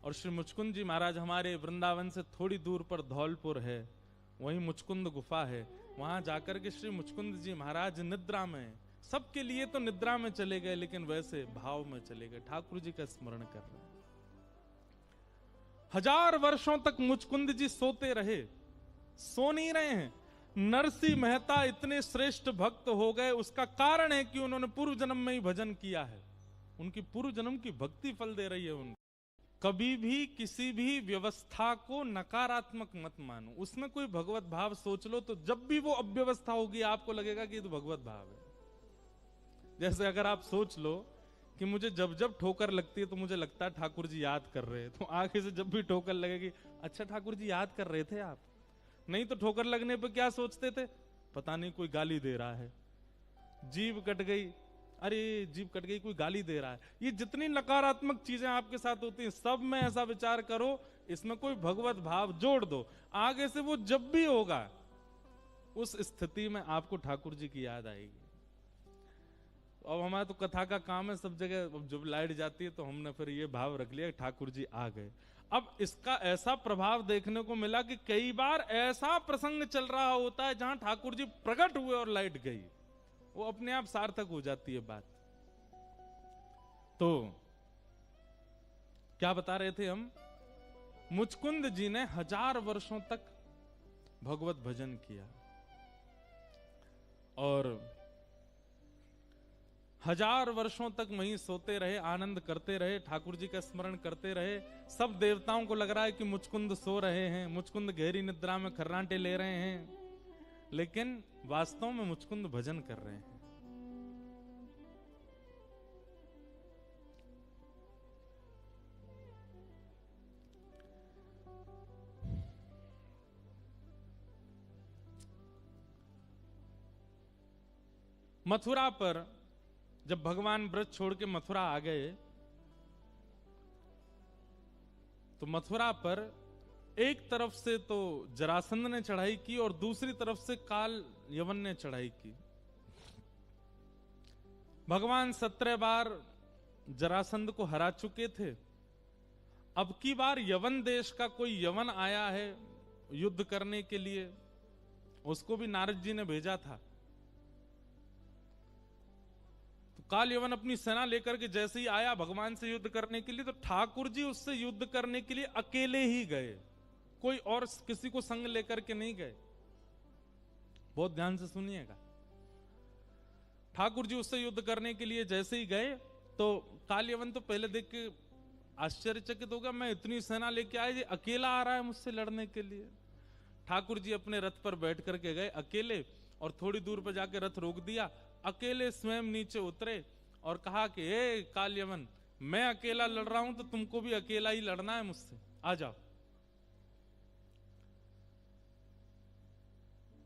और श्री मुचकुंद जी महाराज हमारे वृंदावन से थोड़ी दूर पर धौलपुर है, वहीं मुचकुंद गुफा है। वहां जाकर के श्री मुचकुंद जी महाराज निद्रा में, सबके लिए तो निद्रा में चले गए, लेकिन वैसे भाव में चले गए, ठाकुर जी का स्मरण कर रहे हैं। 1000 वर्षों तक मुचकुंद जी सोते रहे, सो नहीं रहे हैं। नरसिंह मेहता इतने श्रेष्ठ भक्त हो गए, उसका कारण है कि उन्होंने पूर्व जन्म में ही भजन किया है। उनकी पूर्व जन्म की भक्ति फल दे रही है उनको। कभी भी किसी भी व्यवस्था को नकारात्मक मत मानो, उसमें कोई भगवत भाव सोच लो, तो जब भी वो अव्यवस्था होगी आपको लगेगा कि ये तो भगवत भाव है। जैसे अगर आप सोच लो कि मुझे जब जब ठोकर लगती है तो मुझे लगता है ठाकुर जी याद कर रहे हैं, तो आगे से जब भी ठोकर लगेगी, अच्छा ठाकुर जी याद कर रहे थे आप। नहीं तो ठोकर लगने पर क्या सोचते थे, पता नहीं कोई गाली दे रहा है, जीभ कट गई, अरे जीभ कट गई, कोई गाली दे रहा है। ये जितनी नकारात्मक चीजें आपके साथ होती हैं, सब में ऐसा विचार करो, इसमें कोई भगवत भाव जोड़ दो, आगे से वो जब भी होगा उस स्थिति में आपको ठाकुर जी की याद आएगी। अब हमारा तो कथा का काम है, सब जगह जब लाइट जाती है तो हमने फिर ये भाव रख लिया ठाकुर जी आ गए। अब इसका ऐसा प्रभाव देखने को मिला कि कई बार ऐसा प्रसंग चल रहा होता है जहां ठाकुर जी प्रकट हुए और लाइट गई, वो अपने आप सार्थक हो जाती है बात। तो क्या बता रहे थे हम, मुचकुंद जी ने 1000 वर्षों तक भगवत भजन किया और 1000 वर्षों तक वहीं सोते रहे, आनंद करते रहे, ठाकुर जी का स्मरण करते रहे। सब देवताओं को लग रहा है कि मुचकुंद सो रहे हैं, मुचकुंद गहरी निद्रा में खर्राटे ले रहे हैं, लेकिन वास्तव में मुचकुंद भजन कर रहे हैं। मथुरा पर जब भगवान ब्रज छोड़ के मथुरा आ गए, तो मथुरा पर एक तरफ से तो जरासंध ने चढ़ाई की और दूसरी तरफ से काल यवन ने चढ़ाई की। भगवान 17 बार जरासंध को हरा चुके थे। अब की बार यवन देश का कोई यवन आया है युद्ध करने के लिए, उसको भी नारद जी ने भेजा था। काल यवन अपनी सेना लेकर के जैसे ही आया भगवान से युद्ध करने के लिए, तो ठाकुर जी उससे युद्ध करने के लिए अकेले ही गए, कोई और किसी को संग लेकर के नहीं गए। बहुत ध्यान से सुनिएगा। ठाकुर जी उससे युद्ध करने के लिए जैसे ही गए, तो काल यवन तो पहले देख के आश्चर्यचकित हो गया, मैं इतनी सेना लेके आए, ये अकेला आ रहा है मुझसे लड़ने के लिए। ठाकुर जी अपने रथ पर बैठ करके गए अकेले, और थोड़ी दूर पर जाके रथ रोक दिया, अकेले स्वयं नीचे उतरे और कहा कि हे काल यवन, मैं अकेला लड़ रहा हूं तो तुमको भी अकेला ही लड़ना है मुझसे, आ जाओ।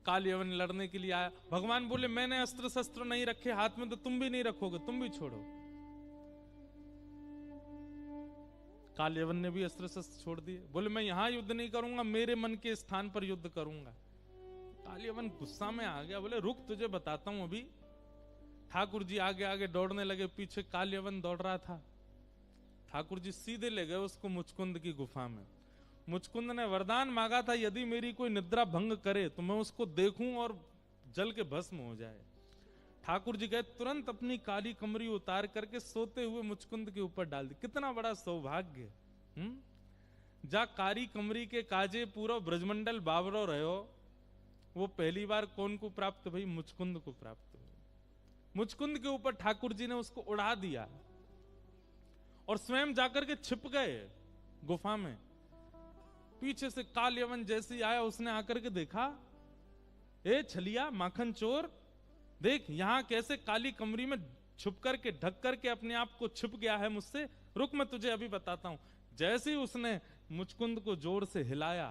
काल यवन लड़ने के लिए आया। भगवान बोले मैंने अस्त्र शस्त्र नहीं रखे हाथ में, तो तुम भी नहीं रखोगे, तुम भी छोड़ो। काल यवन ने भी अस्त्र शस्त्र छोड़ दिए, बोले मैं यहां युद्ध नहीं करूंगा, मेरे मन के स्थान पर युद्ध करूंगा। काल यवन गुस्सा में आ गया, बोले रुक तुझे बताता हूं अभी। ठाकुर जी आगे आगे दौड़ने लगे, पीछे काल यवन दौड़ रहा था। ठाकुर जी सीधे ले गए उसको मुचकुंद की गुफा में। मुचकुंद ने वरदान मांगा था, यदि मेरी कोई निद्रा भंग करे तो मैं उसको देखूं और जल के भस्म हो जाए। ठाकुर जी गए, तुरंत अपनी काली कमरी उतार करके सोते हुए मुचकुंद के ऊपर डाल दी। कितना बड़ा सौभाग्य। जा कारी कमरी के काजे पूरा ब्रजमंडल बाबरो रहो, वो पहली बार कौन को प्राप्त भाई, मुचकुंद को प्राप्त हुई। मुचकुंद के ऊपर ठाकुर जी ने उसको उड़ा दिया और स्वयं जाकर के छिप गए गुफा में। पीछे से काल यवन जैसे ही आया, उसने आकर के देखा, ए छलिया माखन चोर, देख यहां कैसे काली कमरी में छुप करके ढक करके अपने आप को छिप गया है मुझसे, रुक मैं तुझे अभी बताता हूं। जैसे ही उसने मुचकुंद को जोर से हिलाया,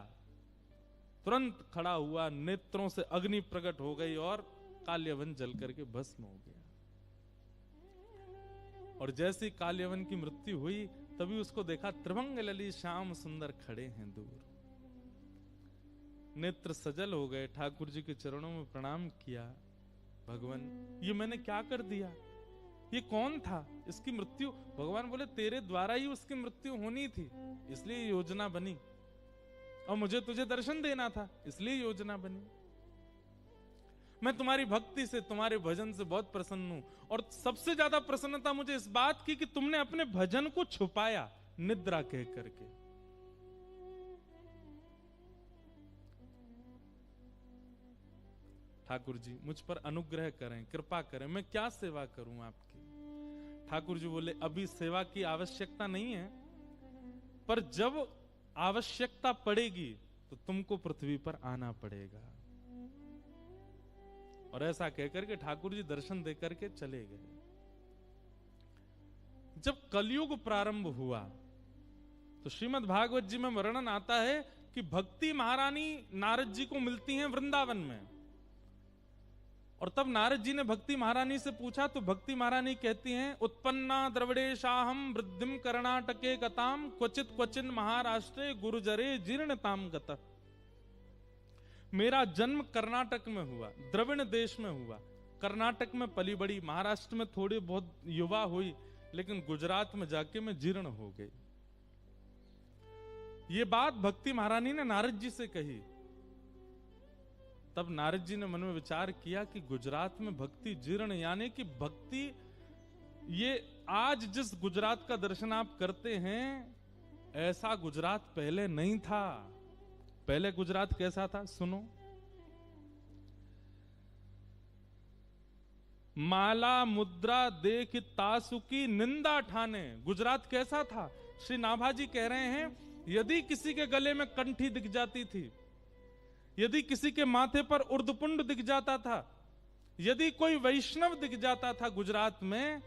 तुरंत खड़ा हुआ, नेत्रों से अग्नि प्रकट हो गई और काल यवन जल करके भस्म हो गया। और जैसे ही काल यवन की मृत्यु हुई, तभी उसको देखा, त्रिभंग लली श्याम सुंदर खड़े हैं दूर। नेत्र सजल हो गए, ठाकुर जी के चरणों में प्रणाम किया, भगवान ये मैंने क्या कर दिया, ये कौन था, इसकी मृत्यु, भगवान बोले तेरे द्वारा ही उसकी मृत्यु होनी थी, इसलिए योजना बनी, और मुझे तुझे दर्शन देना था, इसलिए योजना बनी। मैं तुम्हारी भक्ति से, तुम्हारे भजन से बहुत प्रसन्न हूं, और सबसे ज्यादा प्रसन्नता मुझे इस बात की कि तुमने अपने भजन को छुपाया निद्रा कह करके। ठाकुर जी मुझ पर अनुग्रह करें, कृपा करें, मैं क्या सेवा करूं आपकी। ठाकुर जी बोले अभी सेवा की आवश्यकता नहीं है, पर जब आवश्यकता पड़ेगी तो तुमको पृथ्वी पर आना पड़ेगा। और ऐसा कहकर के ठाकुर जी दर्शन देकर के चले गए। जब कलयुग प्रारंभ हुआ तो श्रीमद् भागवत जी में वर्णन आता है कि भक्ति महारानी नारद जी को मिलती हैं वृंदावन में, और तब नारद जी ने भक्ति महारानी से पूछा तो भक्ति महारानी कहती हैं उत्पन्ना द्रविड़ेशाहम वृद्धिम कर्णाटके गताम क्वचित क्वचिन महाराष्ट्रे गुरुजरे जीर्णताम गतः। मेरा जन्म कर्नाटक में हुआ, द्रविड़ देश में हुआ, कर्नाटक में पली बड़ी, महाराष्ट्र में थोड़ी बहुत युवा हुई, लेकिन गुजरात में जाके मैं जीर्ण हो गई। ये बात भक्ति महारानी ने नारद जी से कही। तब नारद जी ने मन में विचार किया कि गुजरात में भक्ति जीर्ण, यानी कि भक्ति, ये आज जिस गुजरात का दर्शन आप करते हैं ऐसा गुजरात पहले नहीं था। पहले गुजरात कैसा था सुनो। माला मुद्रा देख तासुकी निंदा ठाने। गुजरात कैसा था? श्री नाभाजी कह रहे हैं यदि किसी के गले में कंठी दिख जाती थी, यदि किसी के माथे पर उर्दपुंड दिख जाता था, यदि कोई वैष्णव दिख जाता था गुजरात में,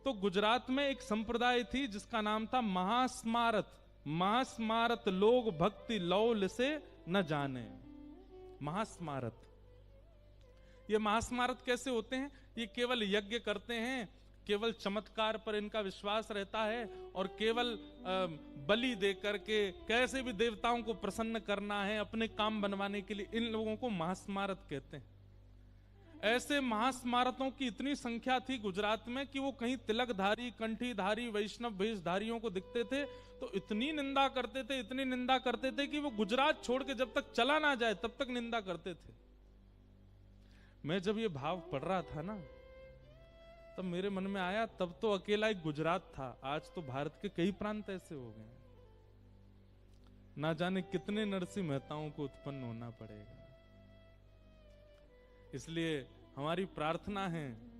तो गुजरात में एक संप्रदाय थी जिसका नाम था महास्मारत। महास्मारत लोग भक्ति लौल से न जाने। महास्मारत, ये महास्मारत कैसे होते हैं? ये केवल यज्ञ करते हैं, केवल चमत्कार पर इनका विश्वास रहता है, और केवल बलि दे करके कैसे भी देवताओं को प्रसन्न करना है अपने काम बनवाने के लिए, इन लोगों को महास्मारत कहते हैं। ऐसे महास्मारतों की इतनी संख्या थी गुजरात में कि वो कहीं तिलकधारी, कंठीधारी, वैष्णव वेशधारियों को दिखते थे तो इतनी निंदा करते थे, इतनी निंदा करते थे कि वो गुजरात छोड़ के जब तक चला ना जाए तब तक निंदा करते थे। मैं जब ये भाव पढ़ रहा था ना, तब मेरे मन में आया तब तो अकेला एक गुजरात था, आज तो भारत के कई प्रांत ऐसे हो गए, ना जाने कितने नरसिंह मेहताओं को उत्पन्न होना पड़ेगा। इसलिए हमारी प्रार्थना है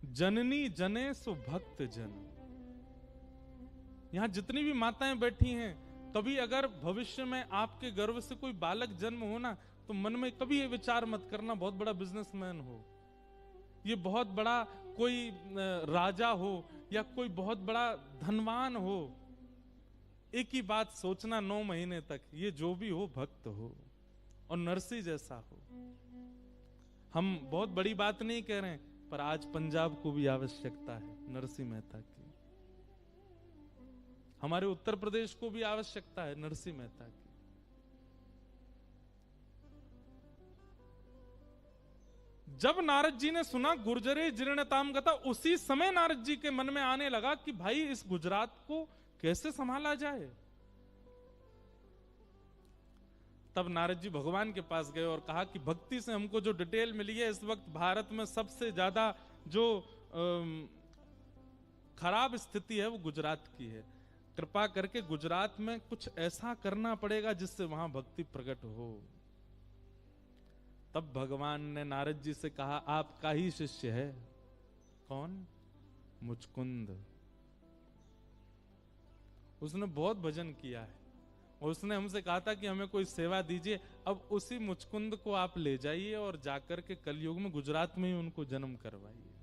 जननी जने सो भक्त जन। यहां जितनी भी माताएं बैठी हैं, कभी अगर भविष्य में आपके गर्भ से कोई बालक जन्म हो ना, तो मन में कभी ये विचार मत करना बहुत बड़ा बिजनेसमैन हो, ये बहुत बड़ा कोई राजा हो, या कोई बहुत बड़ा धनवान हो। एक ही बात सोचना 9 महीने तक, ये जो भी हो भक्त हो और नरसिंह जैसा हो। हम बहुत बड़ी बात नहीं कह रहे हैं, पर आज पंजाब को भी आवश्यकता है नरसिंह मेहता की, हमारे उत्तर प्रदेश को भी आवश्यकता है नरसिंह मेहता की। जब नारद जी ने सुना गुर्जरे जीर्णताम गता, उसी समय नारद जी के मन में आने लगा कि भाई इस गुजरात को कैसे संभाला जाए। तब नारद जी भगवान के पास गए और कहा कि भक्ति से हमको जो डिटेल मिली है, इस वक्त भारत में सबसे ज्यादा जो खराब स्थिति है वो गुजरात की है। कृपा करके गुजरात में कुछ ऐसा करना पड़ेगा जिससे वहां भक्ति प्रकट हो। तब भगवान ने नारद जी से कहा आपका ही शिष्य है। कौन? मुचकुंद। उसने बहुत भजन किया है और उसने हमसे कहा था कि हमें कोई सेवा दीजिए। अब उसी मुचकुंद को आप ले जाइए और जाकर के कलयुग में गुजरात में ही उनको जन्म करवाइए।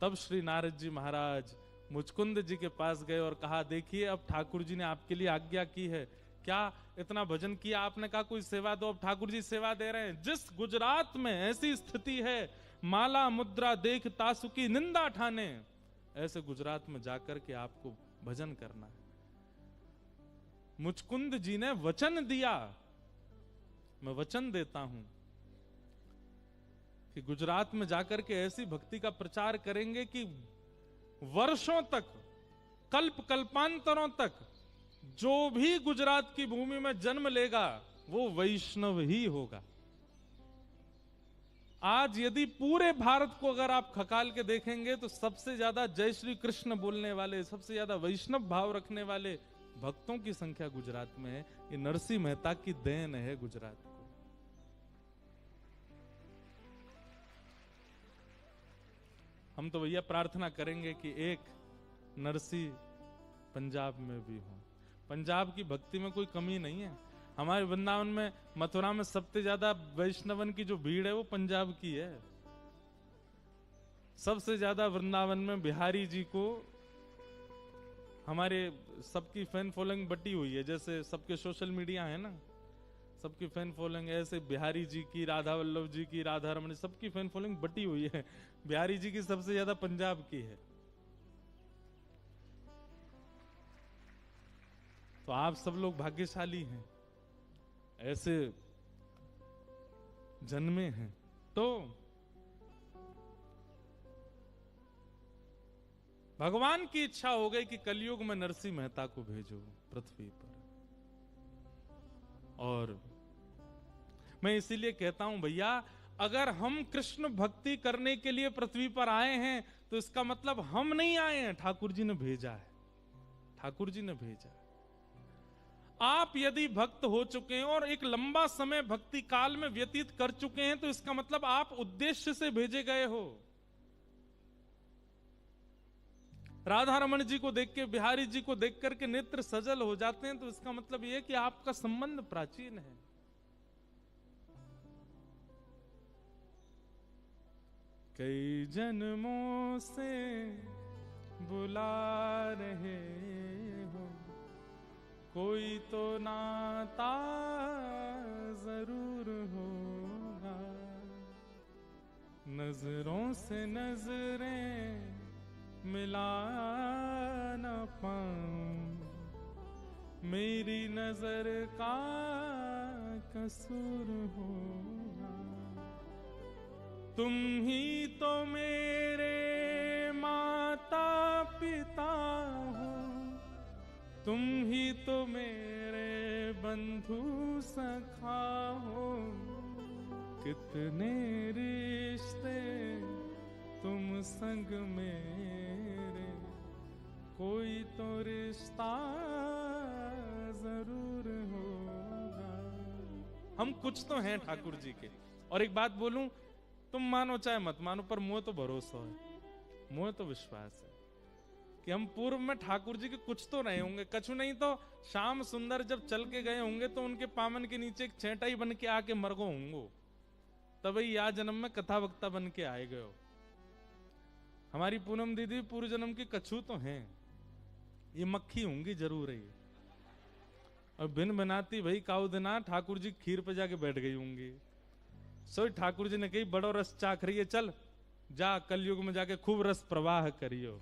तब श्री नारद जी महाराज मुचकुंद जी के पास गए और कहा देखिए अब ठाकुर जी ने आपके लिए आज्ञा की है, क्या इतना भजन किया, आपने कहा कोई सेवा दो, अब ठाकुर जी सेवा दे रहे हैं। जिस गुजरात में ऐसी स्थिति है, माला मुद्रा देख तासुकी निंदा ठाने, ऐसे गुजरात में जाकर के आपको भजन करना है। मुचकुंद जी ने वचन दिया, मैं वचन देता हूं कि गुजरात में जाकर के ऐसी भक्ति का प्रचार करेंगे कि वर्षों तक, कल्प कल्पांतरों तक जो भी गुजरात की भूमि में जन्म लेगा वो वैष्णव ही होगा। आज यदि पूरे भारत को अगर आप खकाल के देखेंगे तो सबसे ज्यादा जय श्री कृष्ण बोलने वाले, सबसे ज्यादा वैष्णव भाव रखने वाले भक्तों की संख्या गुजरात में है। ये नरसिंह मेहता की देन है गुजरात को। हम तो भैया प्रार्थना करेंगे कि एक नरसिंह पंजाब में भी हो। पंजाब की भक्ति में कोई कमी नहीं है। हमारे वृंदावन में, मथुरा में सबसे ज्यादा वैष्णवन की जो भीड़ है वो पंजाब की है। सबसे ज्यादा वृंदावन में बिहारी जी को हमारे सबकी फैन फॉलोइंग बटी हुई है। जैसे सबके सोशल मीडिया है ना, सबकी फैन फॉलोइंग, ऐसे बिहारी जी की, राधा वल्लभ जी की, राधा रमन, सबकी फैन फॉलोइंग बटी हुई है। बिहारी जी की सबसे ज्यादा पंजाब की है। तो आप सब लोग भाग्यशाली हैं, ऐसे जन्मे हैं। तो भगवान की इच्छा हो गई कि कलयुग में नरसिंह मेहता को भेजो पृथ्वी पर। और मैं इसीलिए कहता हूं भैया, अगर हम कृष्ण भक्ति करने के लिए पृथ्वी पर आए हैं तो इसका मतलब हम नहीं आए हैं, ठाकुर जी ने भेजा है। ठाकुर जी ने भेजा है। आप यदि भक्त हो चुके हैं और एक लंबा समय भक्ति काल में व्यतीत कर चुके हैं तो इसका मतलब आप उद्देश्य से भेजे गए हो। राधा रमन जी को देख के, बिहारी जी को देख करके नेत्र सजल हो जाते हैं तो इसका मतलब यह कि आपका संबंध प्राचीन है। कई जन्मों से बुला रहे हो, कोई तो नाता जरूर होगा। नजरों से नजरें मिला न पाऊं, मेरी नजर का कसूर होगा। तुम ही तो मेरे माता पिता हो, तुम ही तो मेरे बंधु सखा हो। कितने रिश्ते तुम संग मेरे, कोई तो रिश्ता जरूर होगा। हम कुछ तो हैं ठाकुर जी के। और एक बात बोलूं, तुम मानो चाहे मत मानो, पर मुझे तो भरोसा है, मुझे तो विश्वास है कि हम पूर्व में ठाकुर जी के कुछ तो रहे होंगे। कछु नहीं तो श्याम सुंदर जब चल के गए होंगे तो उनके पामन के नीचे एक छेटा ही बन के आके मर गो होंगे, तभी या जन्म में कथा वक्ता बन के आए गए हो। हमारी पूनम दीदी पूर्व जन्म की कछु तो हैं, ये मक्खी होंगी जरूर है। और बिन बनाती भाई काऊ दिना ठाकुर जी खीर पे जाके बैठ गई होंगी। सो ठाकुर जी ने कही बड़ो रस चाख रही है, चल जा कलयुग में जाके खूब रस प्रवाह करियो।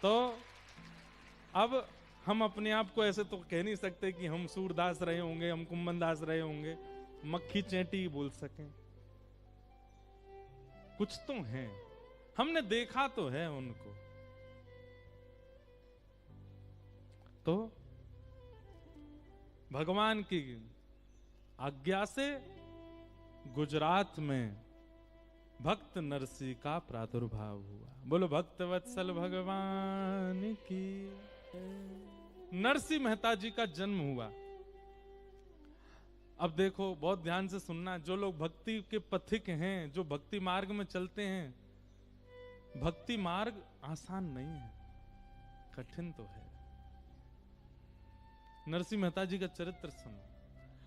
तो अब हम अपने आप को ऐसे तो कह नहीं सकते कि हम सूरदास रहे होंगे, हम कुंभन दास रहे होंगे, मक्खी चेंटी बोल सकें। कुछ तो हैं, हमने देखा तो है उनको। तो भगवान की आज्ञा से गुजरात में भक्त नरसिंह का प्रादुर्भाव हुआ। बोलो भक्त वत्सल भगवान की। नरसिंह मेहता जी का जन्म हुआ। अब देखो, बहुत ध्यान से सुनना, जो लोग भक्ति के पथिक हैं, जो भक्ति मार्ग में चलते हैं, भक्ति मार्ग आसान नहीं है, कठिन तो है। नरसिंह मेहता जी का चरित्र सुनो।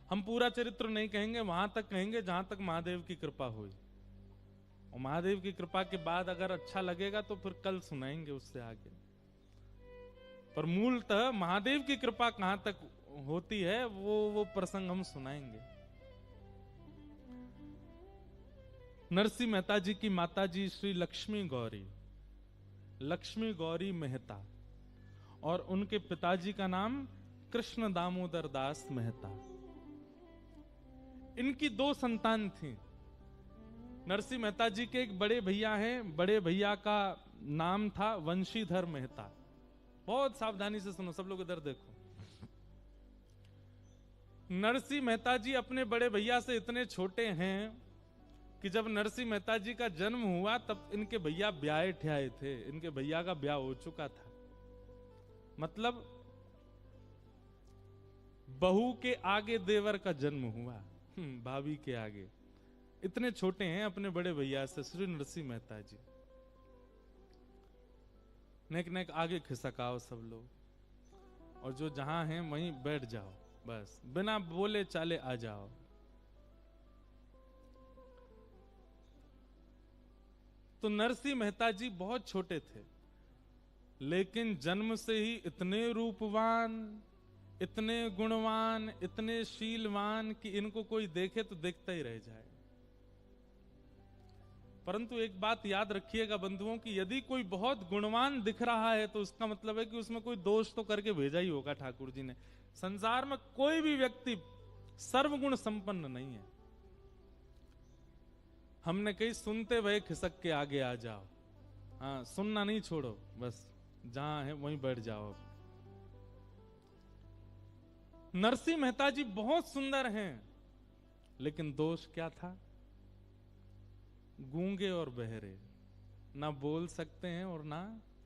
हम पूरा चरित्र नहीं कहेंगे, वहां तक कहेंगे जहां तक महादेव की कृपा हुई। और महादेव की कृपा के बाद अगर अच्छा लगेगा तो फिर कल सुनाएंगे उससे आगे। पर मूलतः महादेव की कृपा कहां तक होती है वो प्रसंग हम सुनाएंगे। नरसिंह मेहता जी की माता जी श्री लक्ष्मी गौरी मेहता, और उनके पिताजी का नाम कृष्ण दामोदर दास मेहता। इनकी 2 संतान थी। नरसिंह मेहता जी के एक बड़े भैया हैं, बड़े भैया का नाम था वंशीधर मेहता। बहुत सावधानी से सुनो सब लोग, इधर देखो। नरसिंह मेहता जी अपने बड़े भैया से इतने छोटे हैं कि जब नरसिंह मेहता जी का जन्म हुआ तब इनके भैया ब्याहे ठियाए थे, इनके भैया का ब्याह हो चुका था। मतलब बहू के आगे देवर का जन्म हुआ, भाभी के आगे। इतने छोटे हैं अपने बड़े भैया से श्री नरसिंह मेहता जी। नेक नेक आगे खिसकाओ सब लोग, और जो जहां हैं वहीं बैठ जाओ, बस बिना बोले चाले आ जाओ। तो नरसिंह मेहता जी बहुत छोटे थे, लेकिन जन्म से ही इतने रूपवान, इतने गुणवान, इतने शीलवान कि इनको कोई देखे तो देखता ही रह जाए। परंतु एक बात याद रखिएगा बंधुओं कि यदि कोई बहुत गुणवान दिख रहा है तो उसका मतलब है कि उसमें कोई दोष तो करके भेजा ही होगा ठाकुर जी ने। संसार में कोई भी व्यक्ति सर्वगुण संपन्न नहीं है। हमने कहीं सुनते हुए खिसक के आगे आ जाओ, हाँ सुनना नहीं छोड़ो, बस जहां है वहीं बैठ जाओ। नरसिंह मेहता जी बहुत सुंदर हैं, लेकिन दोष क्या था? गूंगे और बहरे, ना बोल सकते हैं और ना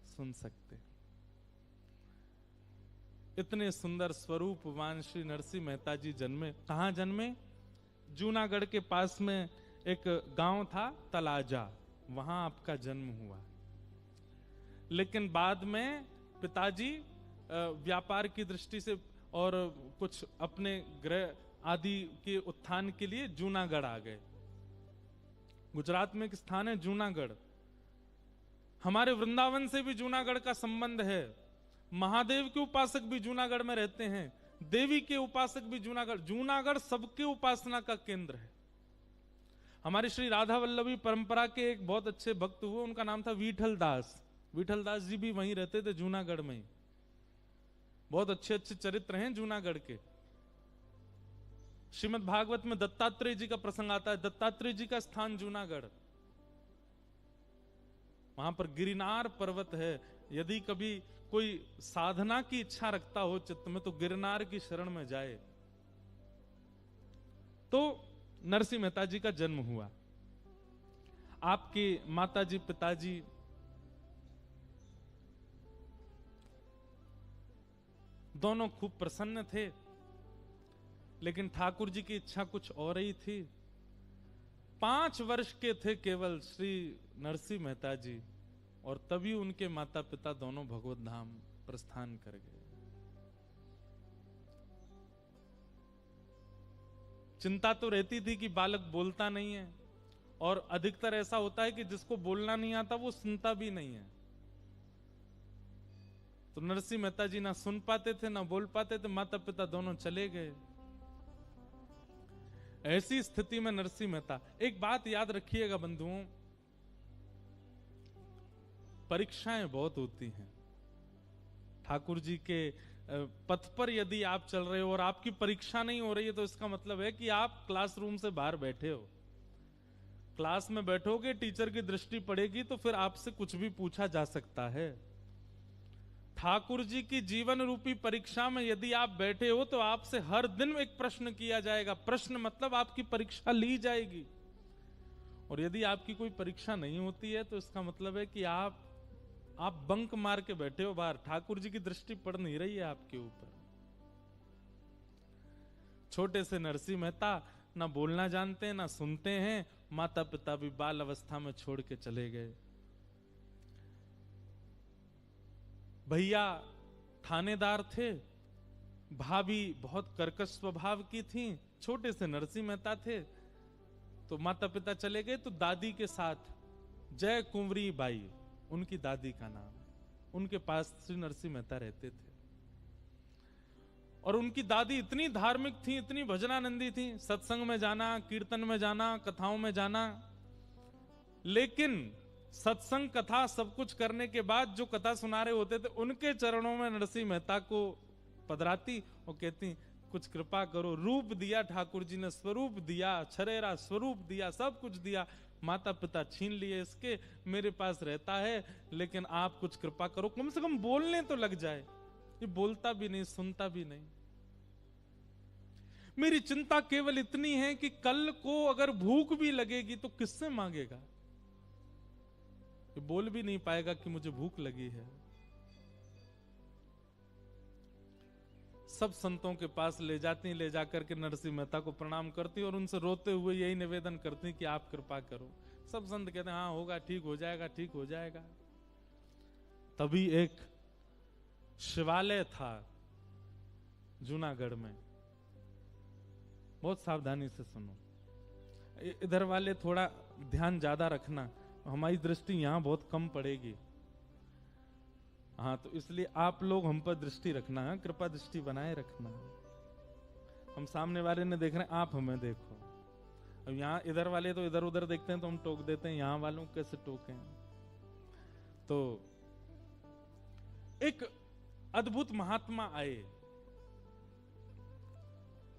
सुन सकते। इतने सुंदर स्वरूपवान श्री नरसिंह मेहता जी जन्मे। कहां जन्मे? जूनागढ़ के पास में एक गांव था तलाजा, वहां आपका जन्म हुआ। लेकिन बाद में पिताजी व्यापार की दृष्टि से और कुछ अपने गृह आदि के उत्थान के लिए जूनागढ़ आ गए। गुजरात में एक स्थान है जूनागढ़। हमारे वृंदावन से भी जूनागढ़ का संबंध है। महादेव के उपासक भी जूनागढ़ में रहते हैं, देवी के उपासक भी जूनागढ़। जूनागढ़ सबके उपासना का केंद्र है। हमारी श्री राधा वल्लभी परंपरा के एक बहुत अच्छे भक्त हुए, उनका नाम था विठल दास। विठल दास जी भी वहीं रहते थे, जूनागढ़ में ही। बहुत अच्छे अच्छे चरित्र हैं जूनागढ़ के। श्रीमद् भागवत में दत्तात्रेय जी का प्रसंग आता है। दत्तात्रेय जी का स्थान जूनागढ़, वहां पर गिरनार पर्वत है। यदि कभी कोई साधना की इच्छा रखता हो चित्त में तो गिरनार की शरण में जाए। तो नरसिंह मेहता जी का जन्म हुआ। आपके माताजी पिताजी दोनों खूब प्रसन्न थे, लेकिन ठाकुर जी की इच्छा कुछ और ही थी। 5 वर्ष के थे केवल श्री नरसिंह मेहता जी, और तभी उनके माता पिता दोनों भगवत धाम प्रस्थान कर गए। चिंता तो रहती थी कि बालक बोलता नहीं है, और अधिकतर ऐसा होता है कि जिसको बोलना नहीं आता वो सुनता भी नहीं है। तो नरसिंह मेहता जी ना सुन पाते थे ना बोल पाते थे, माता पिता दोनों चले गए। ऐसी स्थिति में नरसिंह मेहता, एक बात याद रखिएगा बंधुओं, परीक्षाएं बहुत होती हैं। ठाकुर जी के पथ पर यदि आप चल रहे हो और आपकी परीक्षा नहीं हो रही है तो इसका मतलब है कि आप क्लासरूम से बाहर बैठे हो। क्लास में बैठोगे, टीचर की दृष्टि पड़ेगी तो फिर आपसे कुछ भी पूछा जा सकता है। ठाकुर जी की जीवन रूपी परीक्षा में यदि आप बैठे हो तो आपसे हर दिन एक प्रश्न किया जाएगा। प्रश्न मतलब आपकी परीक्षा ली जाएगी। और यदि आपकी कोई परीक्षा नहीं होती है तो इसका मतलब है कि आप बंक मार के बैठे हो बाहर। ठाकुर जी की दृष्टि पड़ नहीं रही है आपके ऊपर। छोटे से नरसिंह मेहता ना बोलना जानते हैं ना सुनते हैं। माता पिता भी बाल अवस्था में छोड़ के चले गए। भैया थानेदार थे, भाभी बहुत कर्कश स्वभाव की थी, छोटे से नरसिंह मेहता थे। तो माता पिता चले गए तो दादी के साथ, जय कुंवरी बाई उनकी दादी का नाम, उनके पास श्री नरसिंह मेहता रहते थे। और उनकी दादी इतनी धार्मिक थी, इतनी भजनानंदी थी, सत्संग में जाना, कीर्तन में जाना, कथाओं में जाना, लेकिन सत्संग कथा सब कुछ करने के बाद जो कथा सुना रहे होते थे उनके चरणों में नरसिंह मेहता को पधराती और कहती कुछ कृपा करो। रूप दिया ठाकुर जी ने, स्वरूप दिया, छरेरा स्वरूप दिया, सब कुछ दिया, माता पिता छीन लिए इसके, मेरे पास रहता है, लेकिन आप कुछ कृपा करो, कम से कम बोलने तो लग जाए। ये बोलता भी नहीं, सुनता भी नहीं। मेरी चिंता केवल इतनी है कि कल को अगर भूख भी लगेगी तो किससे मांगेगा? ये बोल भी नहीं पाएगा कि मुझे भूख लगी है। सब संतों के पास ले जाती, ले जाकर के नरसिंह मेहता को प्रणाम करती और उनसे रोते हुए यही निवेदन करती कि आप कृपा करो। सब संत कहते हैं हाँ होगा, ठीक हो जाएगा, ठीक हो जाएगा। तभी एक शिवालय था जूनागढ़ में, बहुत सावधानी से सुनो, इधर वाले थोड़ा ध्यान ज्यादा रखना, हमारी दृष्टि यहां बहुत कम पड़ेगी। हाँ, तो इसलिए आप लोग हम पर दृष्टि रखना है, कृपा दृष्टि बनाए रखना। हम सामने वाले ने देख रहे हैं, आप हमें देखो। अब यहाँ इधर वाले तो इधर उधर देखते हैं तो हम टोक देते हैं, यहाँ वालों कैसे टोकें? तो एक अद्भुत महात्मा आए,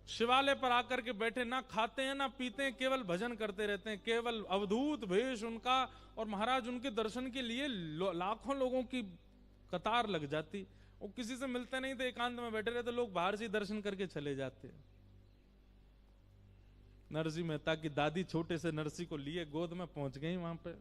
शिवालय पर आकर के बैठे, ना खाते हैं ना पीते हैं, केवल भजन करते रहते हैं। केवल अवधूत भेष उनका, और महाराज उनके दर्शन के लिए लाखों लोगों की कतार लग जाती। वो किसी से मिलते नहीं थे, एकांत में बैठे रहते, लोग बाहर से दर्शन करके चले जाते। नरसिंह मेहता की दादी छोटे से नरसिंह को लिए गोद में पहुंच गई, वहां पे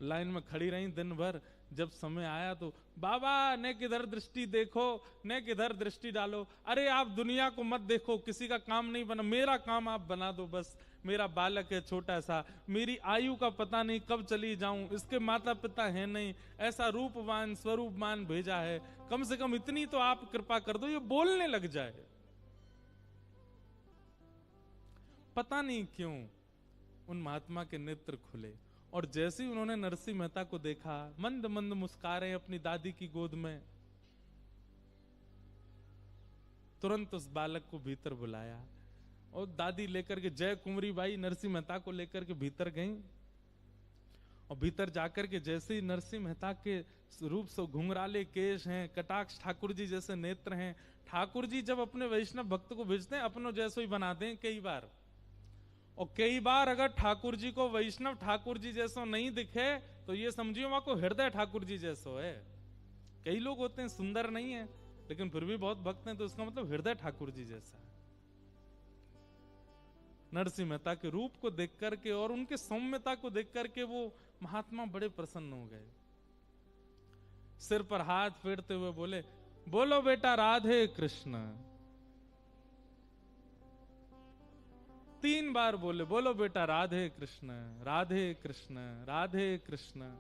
लाइन में खड़ी रही दिन भर। जब समय आया तो बाबा ने किधर दृष्टि देखो, ने किधर दृष्टि डालो। अरे आप दुनिया को मत देखो, किसी का काम नहीं बना, मेरा काम आप बना दो बस। मेरा बालक है छोटा सा, मेरी आयु का पता नहीं कब चली जाऊं, इसके माता पिता है नहीं, ऐसा रूपवान स्वरूपवान भेजा है, कम से कम इतनी तो आप कृपा कर दो, ये बोलने लग जाए। पता नहीं क्यों उन महात्मा के नेत्र खुले, और जैसे ही उन्होंने नरसिंह मेहता को देखा, मंद मंद मुस्कुरा रहे अपनी दादी की गोद में, तुरंत उस बालक को भीतर बुलाया और दादी लेकर के, जय कुंवरी बाई नरसिंह मेहता को लेकर के भीतर गई। और भीतर जाकर के जैसे ही नरसिंह मेहता के रूप से घुंघराले केश हैं, कटाक्ष ठाकुर जी जैसे नेत्र हैं। ठाकुर जी जब अपने वैष्णव भक्त को भेजते हैं अपनों जैसे ही बनाते हैं कई बार, और कई बार अगर ठाकुर जी को वैष्णव ठाकुर जी जैसा नहीं दिखे तो ये समझिए वहां को हृदय ठाकुर जी जैसा है। कई लोग होते हैं सुंदर नहीं है लेकिन फिर भी बहुत भक्त हैं, तो इसका मतलब हृदय ठाकुर जी जैसा है। नरसिंह मेहता के रूप को देख करके और उनके सौम्यता को देख करके वो महात्मा बड़े प्रसन्न हो गए। सिर पर हाथ फेरते हुए बोले, बोलो बेटा राधे कृष्ण। 3 बार बोले, बोलो बेटा राधे कृष्ण, राधे कृष्ण, राधे कृष्ण।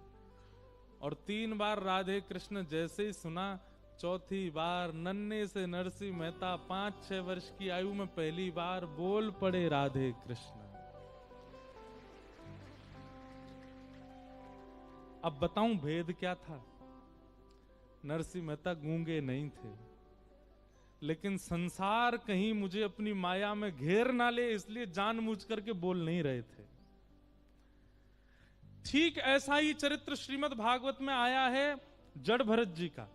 और 3 बार राधे कृष्ण जैसे ही सुना, चौथी बार नन्हे से नरसिंह मेहता 5-6 वर्ष की आयु में पहली बार बोल पड़े राधे कृष्ण। अब बताऊं भेद क्या था? नरसिंह मेहता गूंगे नहीं थे, लेकिन संसार कहीं मुझे अपनी माया में घेर ना ले इसलिए जानबूझ करके बोल नहीं रहे थे। ठीक ऐसा ही चरित्र श्रीमद् भागवत में आया है जड़ भरत जी का।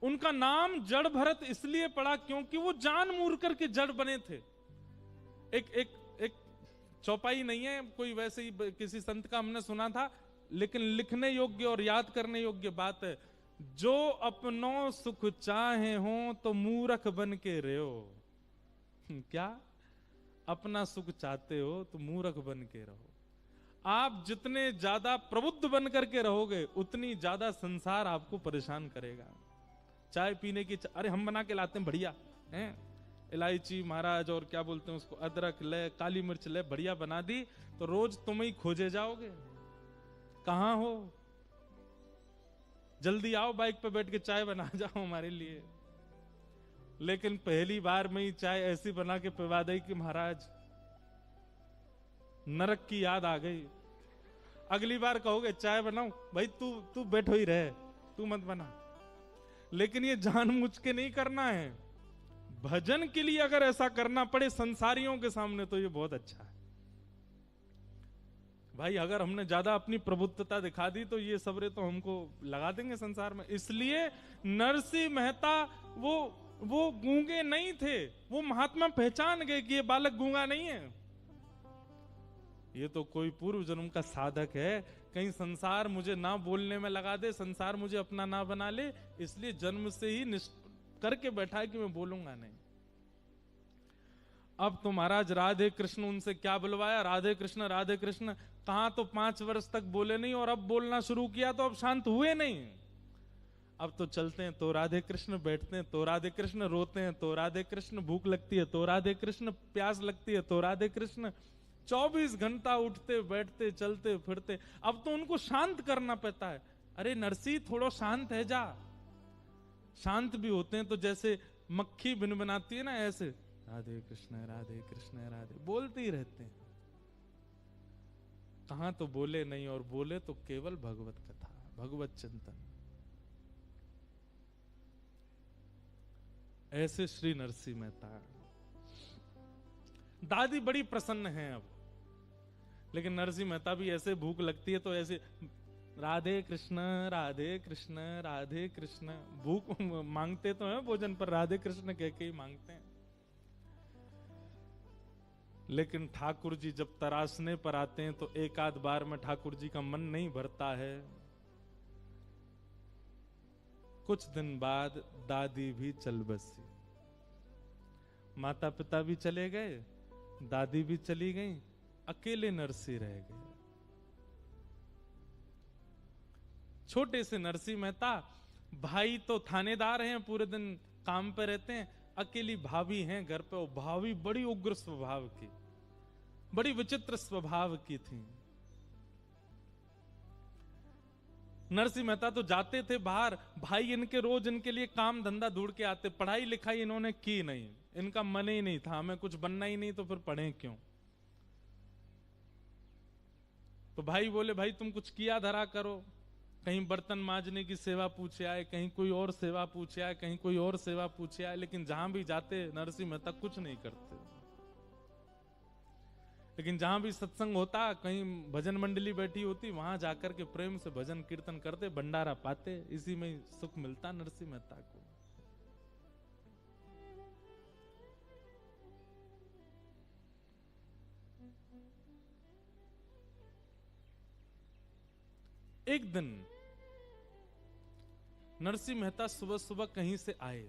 उनका नाम जड़ भरत इसलिए पड़ा क्योंकि वो जान मूर करके जड़ बने थे। एक चौपाई नहीं है कोई, वैसे ही किसी संत का हमने सुना था, लेकिन लिखने योग्य और याद करने योग्य बात है। जो अपनों सुख चाहे हो तो मूर्ख बन के रहो। क्या? अपना सुख चाहते हो तो मूर्ख बन के रहो। आप जितने ज्यादा प्रबुद्ध बन करके रहोगे उतनी ज्यादा संसार आपको परेशान करेगा। चाय पीने की अरे हम बना के लाते हैं बढ़िया हैं, इलायची महाराज और क्या बोलते हैं उसको, अदरक ले, काली मिर्च ले, बढ़िया बना दी तो रोज तुम ही खोजे जाओगे। कहां हो? जल्दी आओ, बाइक पे बैठ के चाय बना जाओ हमारे लिए। लेकिन पहली बार में ही चाय ऐसी बना के पिला दी कि महाराज नरक की याद आ गई। अगली बार कहोगे चाय बनाओ, भाई तू बैठो ही रहे, तू मत बना। लेकिन ये जानबूझ के नहीं करना है। भजन के लिए अगर ऐसा करना पड़े संसारियों के सामने तो ये बहुत अच्छा है। भाई अगर हमने ज्यादा अपनी प्रबुद्धता दिखा दी तो ये सबरे तो हमको लगा देंगे संसार में। इसलिए नरसिंह मेहता वो गूंगे नहीं थे, वो महात्मा पहचान गए कि ये बालक गूंगा नहीं है, ये तो कोई पूर्व जन्म का साधक है, कहीं संसार मुझे ना बोलने में लगा दे, संसार मुझे अपना ना बना ले, इसलिए जन्म से ही करके बैठा है कि मैं बोलूंगा नहीं। अब तो महाराज राधे कृष्ण उनसे क्या बुलवाया, राधे कृष्ण राधे कृष्ण, कहां तो 5 वर्ष तक बोले नहीं, और अब बोलना शुरू किया तो अब शांत हुए नहीं। अब तो चलते हैं तो राधे कृष्ण, बैठते हैं तो राधे कृष्ण, रोते हैं तो राधे कृष्ण, भूख लगती है तो राधे कृष्ण, प्यास लगती है तो राधे कृष्ण, 24 घंटा उठते बैठते चलते फिरते। अब तो उनको शांत करना पड़ता है। अरे नरसिंह थोड़ा शांत है जा। शांत भी होते हैं तो जैसे मक्खी भिनभिनाती है ना, ऐसे राधे कृष्ण राधे बोलते ही रहते हैं। कहां तो बोले नहीं, और बोले तो केवल भगवत कथा, भगवत चिंतन। ऐसे श्री नरसिंह मेहता। दादी बड़ी प्रसन्न है अब, लेकिन नरसिंह मेहता भी ऐसे भूख लगती है तो ऐसे राधे कृष्ण राधे कृष्ण, भूख मांगते तो हैं भोजन पर राधे कृष्ण कह के ही मांगते हैं। लेकिन ठाकुर जी जब तरासने पर आते हैं तो एक आध बार में ठाकुर जी का मन नहीं भरता है। कुछ दिन बाद दादी भी चल बसी, माता पिता भी चले गए, दादी भी चली गई, अकेले नरसिंह रह गए। छोटे से नरसिंह मेहता, भाई तो थानेदार हैं, पूरे दिन काम पे रहते हैं, अकेली भाभी हैं घर पे। भाभी बड़ी उग्र स्वभाव की, बड़ी विचित्र स्वभाव की थी। नरसिंह मेहता तो जाते थे बाहर, भाई इनके रोज इनके लिए काम धंधा ढूंढ के आते। पढ़ाई लिखाई इन्होंने की नहीं, इनका मन ही नहीं था, हमें कुछ बनना ही नहीं तो फिर पढ़े क्यों। तो भाई बोले भाई तुम कुछ किया धरा करो, कहीं बर्तन मांजने की सेवा पूछे आए, कहीं कोई और सेवा पूछे आए, कहीं कोई और सेवा पूछे आए, लेकिन जहां भी जाते नरसिंह मेहता कुछ नहीं करते। लेकिन जहां भी सत्संग होता, कहीं भजन मंडली बैठी होती, वहां जाकर के प्रेम से भजन कीर्तन करते, भंडारा पाते, इसी में सुख मिलता नरसिंह मेहता को। एक दिन नरसिंह मेहता सुबह सुबह कहीं से आए,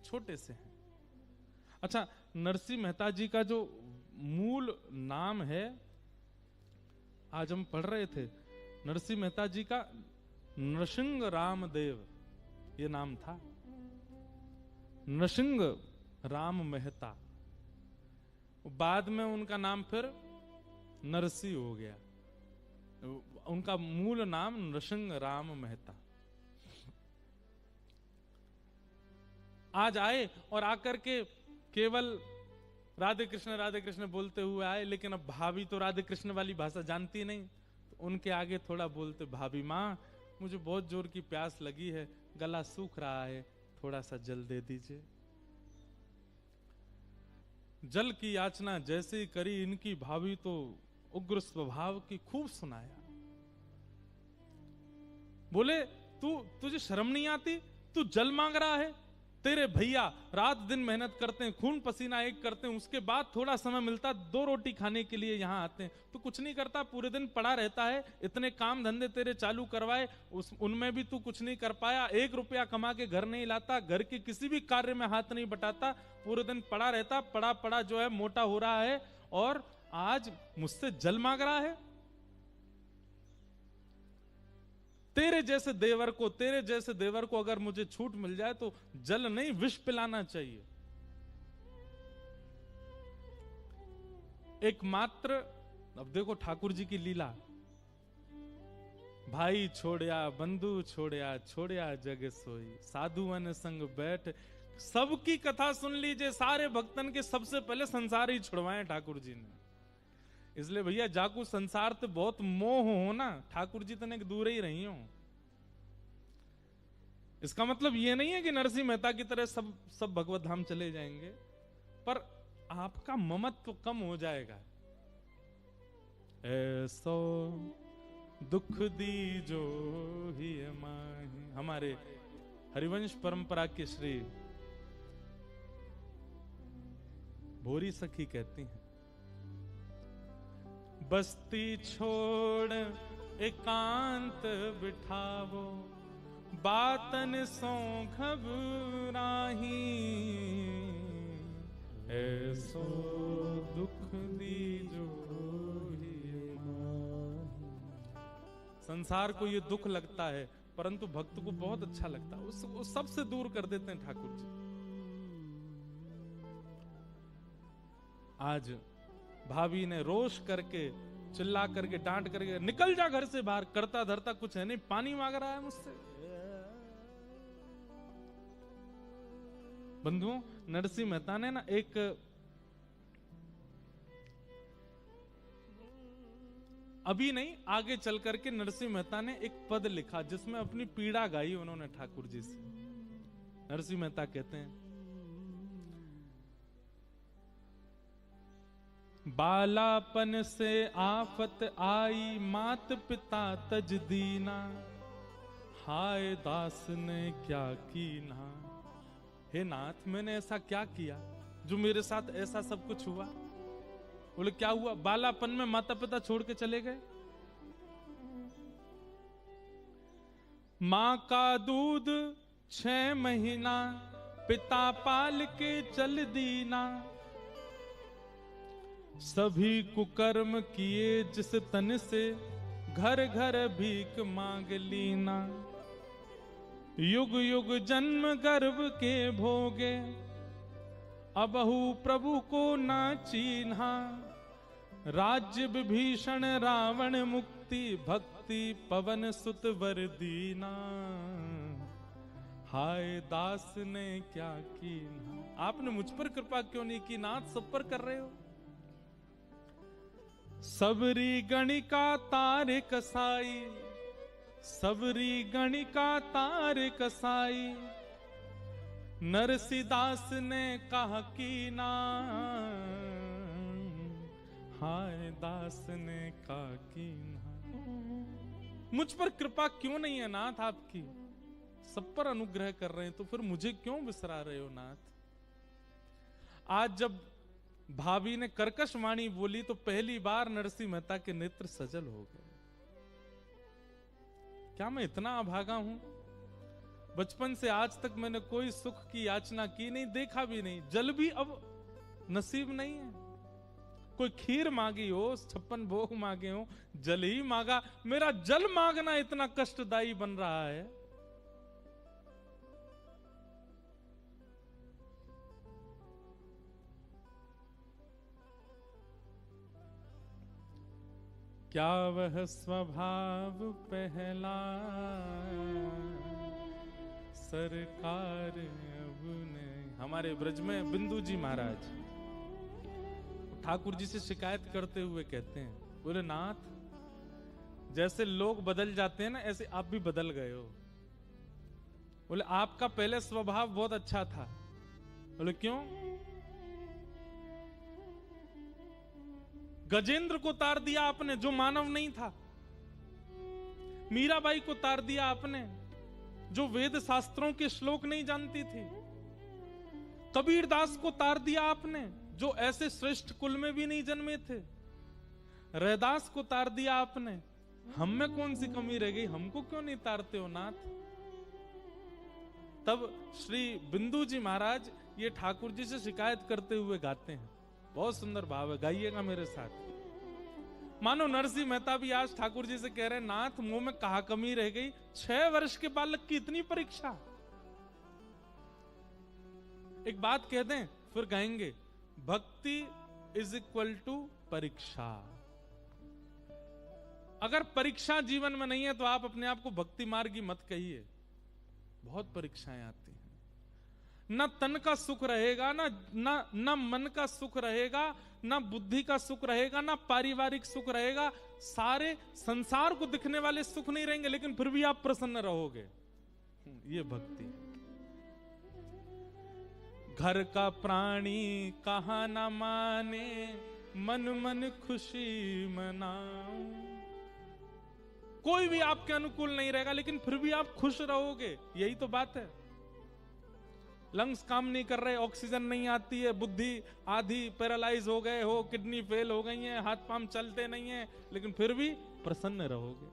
छोटे से हैं। अच्छा, नरसिंह मेहता जी का जो मूल नाम है, आज हम पढ़ रहे थे, नरसिंह मेहता जी का नृसिंह रामदेव ये नाम था, नृसिंह राम मेहता। बाद में उनका नाम फिर नरसिंह हो गया, उनका मूल नाम नृसिंह राम मेहता। आज आए और आकर के केवल राधे कृष्ण बोलते हुए आए, लेकिन अब भाभी तो राधे कृष्ण वाली भाषा जानती नहीं, तो उनके आगे थोड़ा बोलते, भाभी माँ मुझे बहुत जोर की प्यास लगी है, गला सूख रहा है, थोड़ा सा जल दे दीजिए। जल की याचना जैसे ही करी, इनकी भाभी तो उग्र स्वभाव की, खूब सुनाया। बोले तुझे शर्म नहीं आती, तू जल मांग रहा है, तेरे भैया रात दिन मेहनत करते हैं, खून पसीना एक करते हैं, उसके बाद थोड़ा समय मिलता 2 रोटी खाने के लिए यहाँ आते हैं, तू कुछ नहीं करता, पूरे दिन पड़ा रहता है, इतने काम धंधे तेरे चालू करवाए, उनमें भी तू कुछ नहीं कर पाया, 1 रुपया कमा के घर नहीं लाता, घर के किसी भी कार्य में हाथ नहीं बटाता, पूरे दिन पड़ा रहता, पड़ा जो है मोटा हो रहा है, और आज मुझसे जल मांग रहा है। तेरे जैसे देवर को अगर मुझे छूट मिल जाए तो जल नहीं विष पिलाना चाहिए। एकमात्र, अब देखो ठाकुर जी की लीला, भाई छोड़या बंधु छोड़या जग सोई, साधुअन संग बैठ। सबकी कथा सुन लीजिए, सारे भक्तन के सबसे पहले संसार ही छुड़वाए ठाकुर जी ने। इसलिए भैया जाकू संसार तो बहुत मोह हो ना, ठाकुर जी तने दूर ही रही हो। इसका मतलब ये नहीं है कि नरसिंह मेहता की तरह सब भगवत धाम चले जाएंगे, पर आपका ममत्व कम हो जाएगा। ऐसो दुख दीजो ही माही। हमारे हरिवंश परंपरा के श्री भोरी सखी कहती हैं, बस्ती छोड़ एकांत बिठावो, बातन सो घबराही, ऐसो दुख दीजो ही माही। संसार को ये दुख लगता है, परंतु भक्त को बहुत अच्छा लगता है, उसको सबसे दूर कर देते हैं ठाकुर जी। आज भाभी ने रोष करके, चिल्ला करके, डांट करके, निकल जा घर से बाहर, करता धरता कुछ है नहीं, पानी मांग रहा है मुझसे। बंधुओं, नरसिंह मेहता ने ना एक अभी नहीं, आगे चल करके नरसिंह मेहता ने एक पद लिखा जिसमें अपनी पीड़ा गाई उन्होंने ठाकुर जी से। नरसिंह मेहता कहते हैं, बालापन से आफत आई, मात पिता तज दीना, हाय दास ने क्या कीना। हे नाथ, मैंने ऐसा क्या किया जो मेरे साथ ऐसा सब कुछ हुआ? बोले क्या हुआ? बालापन में माता पिता छोड़ के चले गए, माँ का दूध 6 महीना, पिता पाल के चल दीना, सभी कुकर्म किए जिस तन से, घर घर भीख मांग लीना, युग युग जन्म गर्भ के भोगे, अबहु प्रभु को ना चीन्हा, राज्य विभीषण रावण मुक्ति, भक्ति पवन सुत वर दीना, हाय दास ने क्या कीन्हा। आपने मुझ पर कृपा क्यों नहीं की नाथ? सब पर कर रहे हो। सबरी गणिका तारे कसाई, सबरी गणिका तारे कसाई, नरसिदास ने कहा की ना, हाय दास ने कहा की ना। मुझ पर कृपा क्यों नहीं है नाथ आपकी? सब पर अनुग्रह कर रहे हैं, तो फिर मुझे क्यों विसरा रहे हो नाथ? आज जब भाभी ने कर्कश वाणी बोली तो पहली बार नरसिंह मेहता के नेत्र सजल हो गए। क्या मैं इतना अभागा हूं? बचपन से आज तक मैंने कोई सुख की याचना की नहीं, देखा भी नहीं, जल भी अब नसीब नहीं है। कोई खीर मांगी हो, 56 भोग मांगे हो, जल ही मांगा। मेरा जल मांगना इतना कष्टदायी बन रहा है। क्या वह स्वभाव पहला, सरकार अब नहीं। हमारे ब्रज में बिंदु जी महाराज ठाकुर जी से शिकायत करते हुए कहते हैं, बोले नाथ, जैसे लोग बदल जाते हैं ना, ऐसे आप भी बदल गए हो। बोले आपका पहले स्वभाव बहुत अच्छा था। बोले क्यों? गजेंद्र को तार दिया आपने, जो मानव नहीं था। मीराबाई को तार दिया आपने, जो वेद शास्त्रों के श्लोक नहीं जानती थी। कबीरदास को तार दिया आपने, जो ऐसे श्रेष्ठ कुल में भी नहीं जन्मे थे। रैदास को तार दिया आपने। हम में कौन सी कमी रह गई? हमको क्यों नहीं तारते हो नाथ? तब श्री बिंदु जी महाराज ये ठाकुर जी से शिकायत करते हुए गाते हैं। बहुत सुंदर भाव है, गाइएगा मेरे साथ। मानो नरसिंह मेहता भी आज ठाकुर जी से कह रहे हैं, नाथ मुंह में कहा कमी रह गई? 6 वर्ष के बालक की इतनी परीक्षा। एक बात कह दें फिर गाएंगे, भक्ति इज इक्वल टू परीक्षा। अगर परीक्षा जीवन में नहीं है तो आप अपने आप को भक्ति मार्गी मत कहिए। बहुत परीक्षाएं आती हैं, ना तन का सुख रहेगा, ना मन का सुख रहेगा, ना बुद्धि का सुख रहेगा, ना पारिवारिक सुख रहेगा। सारे संसार को दिखने वाले सुख नहीं रहेंगे, लेकिन फिर भी आप प्रसन्न रहोगे। ये भक्ति। घर का प्राणी कहा न माने, मन मन खुशी मनाऊं। कोई भी आपके अनुकूल नहीं रहेगा, लेकिन फिर भी आप खुश रहोगे, यही तो बात है। लंग्स काम नहीं कर रहे, ऑक्सीजन नहीं आती है, बुद्धि आधी पैरालाइज हो गए हो, किडनी फेल हो गई है, हाथ पांव चलते नहीं है, लेकिन फिर भी प्रसन्न रहोगे।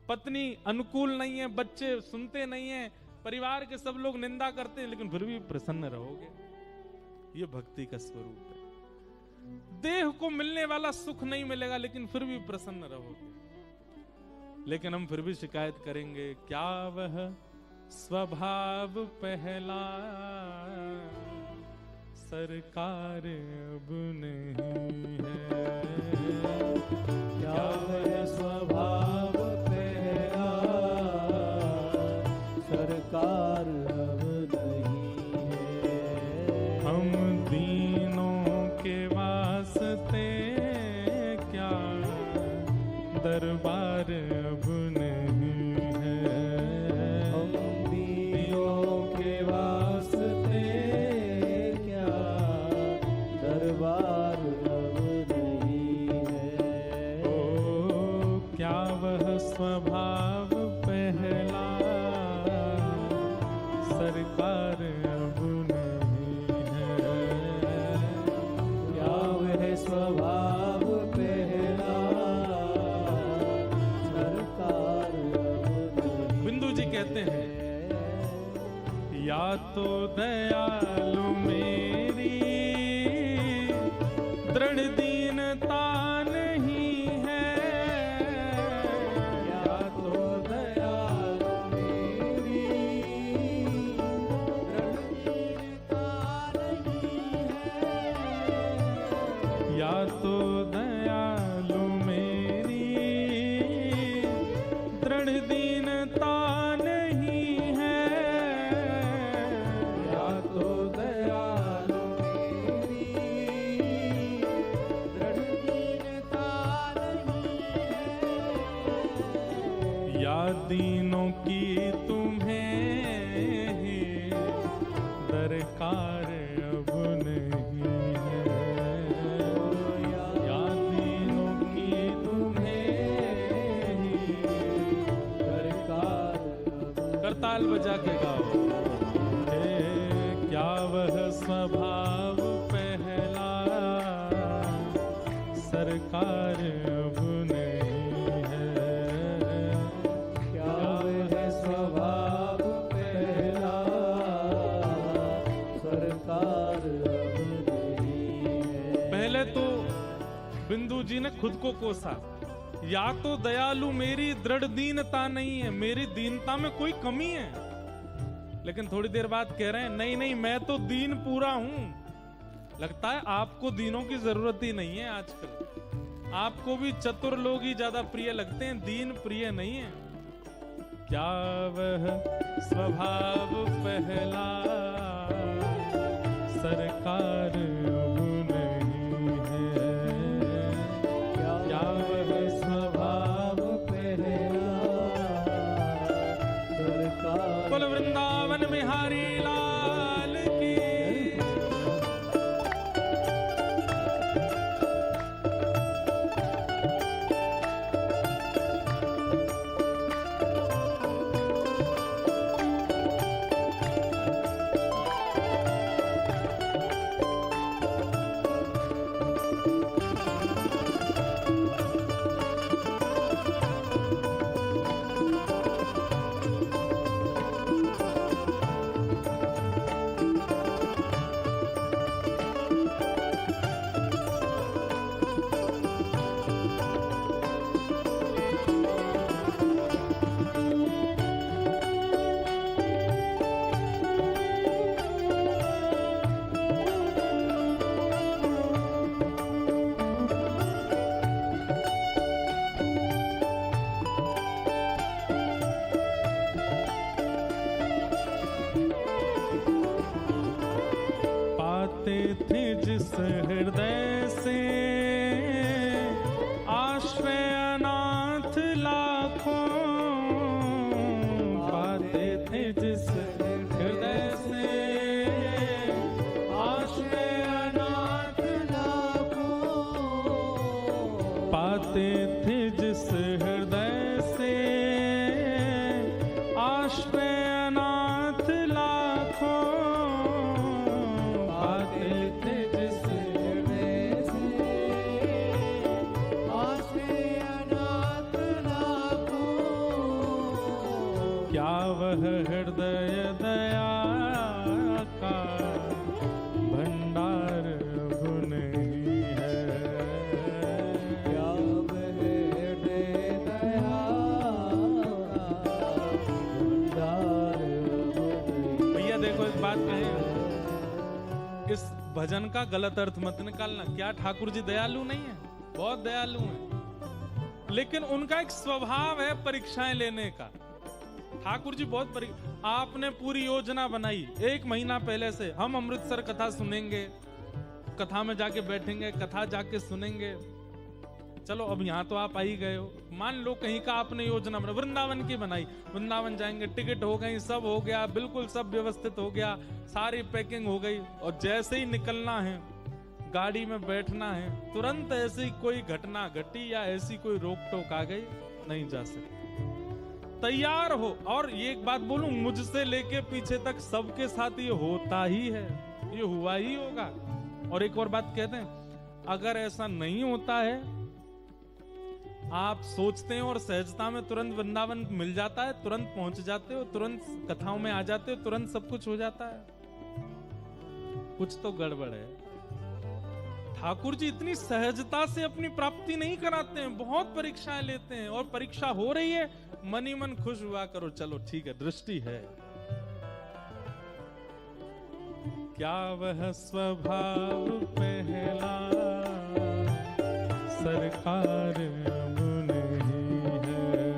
पत्नी अनुकूल नहीं है, बच्चे सुनते नहीं है, परिवार के सब लोग निंदा करते हैं, लेकिन फिर भी प्रसन्न रहोगे। ये भक्ति का स्वरूप है। देह को मिलने वाला सुख नहीं मिलेगा, लेकिन फिर भी प्रसन्न रहोगे। लेकिन हम फिर भी शिकायत करेंगे, क्या वह स्वभाव पहला सरकार अब नहीं है। क्या वह स्वभाव पहला सरकार अब नहीं है। हम दीनों के वास्ते क्या दरबार अब नहीं है। हम दीनों के वास्ते क्या दरबार अब नहीं है। ओ क्या वह स्वभाव पहला सरकार अब नहीं है। क्या वह स्वभाव पहला सरकार अब नहीं। बिंदु जी कहते हैं, या तो दयालु मेरी दृढ़ दीनता नहीं है। या तो दयालु मेरी दृढ़ दीनता नहीं है। या तो दयालु मेरी दृढ़ दीनता नहीं है। या तो दयालु मेरी दृढ़ दीनता नहीं है। या दीनों की तुम्हें ही दरकार अब नहीं है। या दीनों की तुम्हें ही सरकार अब करताल बजा के गाओ। हे क्या वह स्वभाव पहला सरकार अब नहीं है। क्या वह स्वभाव पहला सरकार अब नहीं है। पहले तो बिंदु जी ने खुद को कोसा, या तो दयालु मेरी दृढ़ दीनता नहीं है, मेरी दीनता में कोई कमी है। लेकिन थोड़ी देर बाद कह रहे हैं, नहीं नहीं मैं तो दीन पूरा हूं। लगता है आपको दीनों की जरूरत ही नहीं है आजकल। आपको भी चतुर लोग ही ज्यादा प्रिय लगते हैं, दीन प्रिय नहीं है। क्या वह स्वभाव पहला सरकार अब नहीं है। क्या वह स्वभाव पहला सरकार कुल वृंदावन बिहारी लाल की। आते थे जिस हृदय से आश्रय अनाथ लाखों, आते थे जिस हृदय से आश्रय अनाथ लाखों, क्या वह हृदय दया का भंडार अब नहीं है। क्या वह हृदय दया का भंडार अब नहीं। भैया देखो एक बात कहें, इस भजन का गलत अर्थ मत निकालना। क्या ठाकुर जी दयालु नहीं है? बहुत दयालु हैं, लेकिन उनका एक स्वभाव है परीक्षाएं लेने का। ठाकुर जी बहुत आपने पूरी योजना बनाई 1 महीना पहले से, हम अमृतसर कथा सुनेंगे, कथा में जाके बैठेंगे, कथा जाके सुनेंगे। चलो अब यहाँ तो आप आ ही गए हो, मान लो कहीं का आपने योजना बना, वृंदावन की बनाई, वृंदावन जाएंगे, टिकट हो गई, सब हो गया, बिल्कुल सब व्यवस्थित हो गया, सारी पैकिंग हो गई, और जैसे ही निकलना है, गाड़ी में बैठना है, तुरंत ऐसी कोई घटना घटी या ऐसी कोई रोक टोक आ गई, नहीं जा सकते। तैयार हो। और ये एक बात बोलूं, मुझसे लेके पीछे तक सबके साथ ये होता ही है, ये हुआ ही होगा। और एक और बात कहते हैं, अगर ऐसा नहीं होता है, आप सोचते हैं और सहजता में तुरंत वृंदावन मिल जाता है, तुरंत पहुंच जाते हो, तुरंत कथाओं में आ जाते हो, तुरंत सब कुछ हो जाता है, कुछ तो गड़बड़ है। ठाकुर जी इतनी सहजता से अपनी प्राप्ति नहीं कराते हैं, बहुत परीक्षाएं लेते हैं, और परीक्षा हो रही है, मन ही मन खुश हुआ करो, चलो ठीक है, दृष्टि है। क्या वह स्वभाव पहला सरकार अब नहीं है।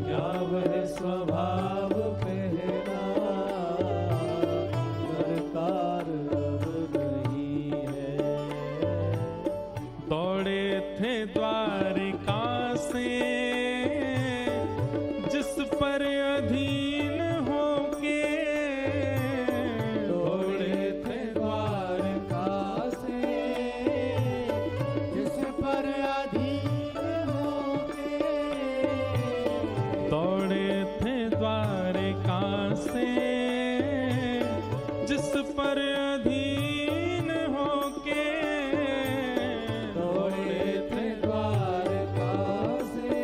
क्या वह स्वभाव पहला सरकार अब नहीं है। दौड़े थे द्वारिका से जिस पर अधीन होके, दौड़े थे द्वारका से जिस पर अधीन होके, दौड़े थे द्वारिका से जिस पर अधीन होके, दौड़े थे द्वारका से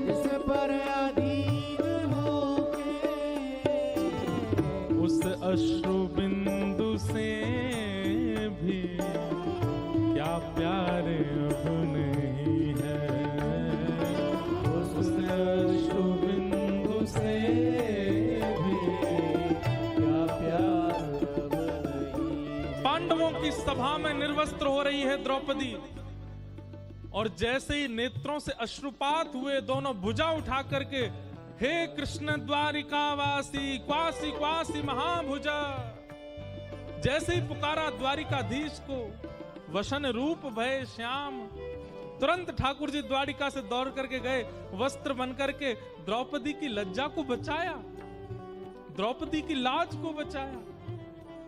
जिस पर अधीन होके, उस अश्रु बिंदु से भी क्या प्यार अब नहीं है। उस अश्रु बिंदु से भी क्या प्यार अब नहीं। पांडवों की सभा में निर्वस्त्र हो रही है द्रौपदी, और जैसे ही नेत्रों से अश्रुपात हुए, दोनों भुजा उठा करके, हे कृष्ण द्वारिकावासी क्वासी क्वासी महाभुजा, जैसे ही पुकारा द्वारिकाधीश को, वसन रूप भय श्याम, तुरंत ठाकुर जी द्वारिका से दौड़ करके गए, वस्त्र बन करके द्रौपदी की लज्जा को बचाया, द्रौपदी की लाज को बचाया।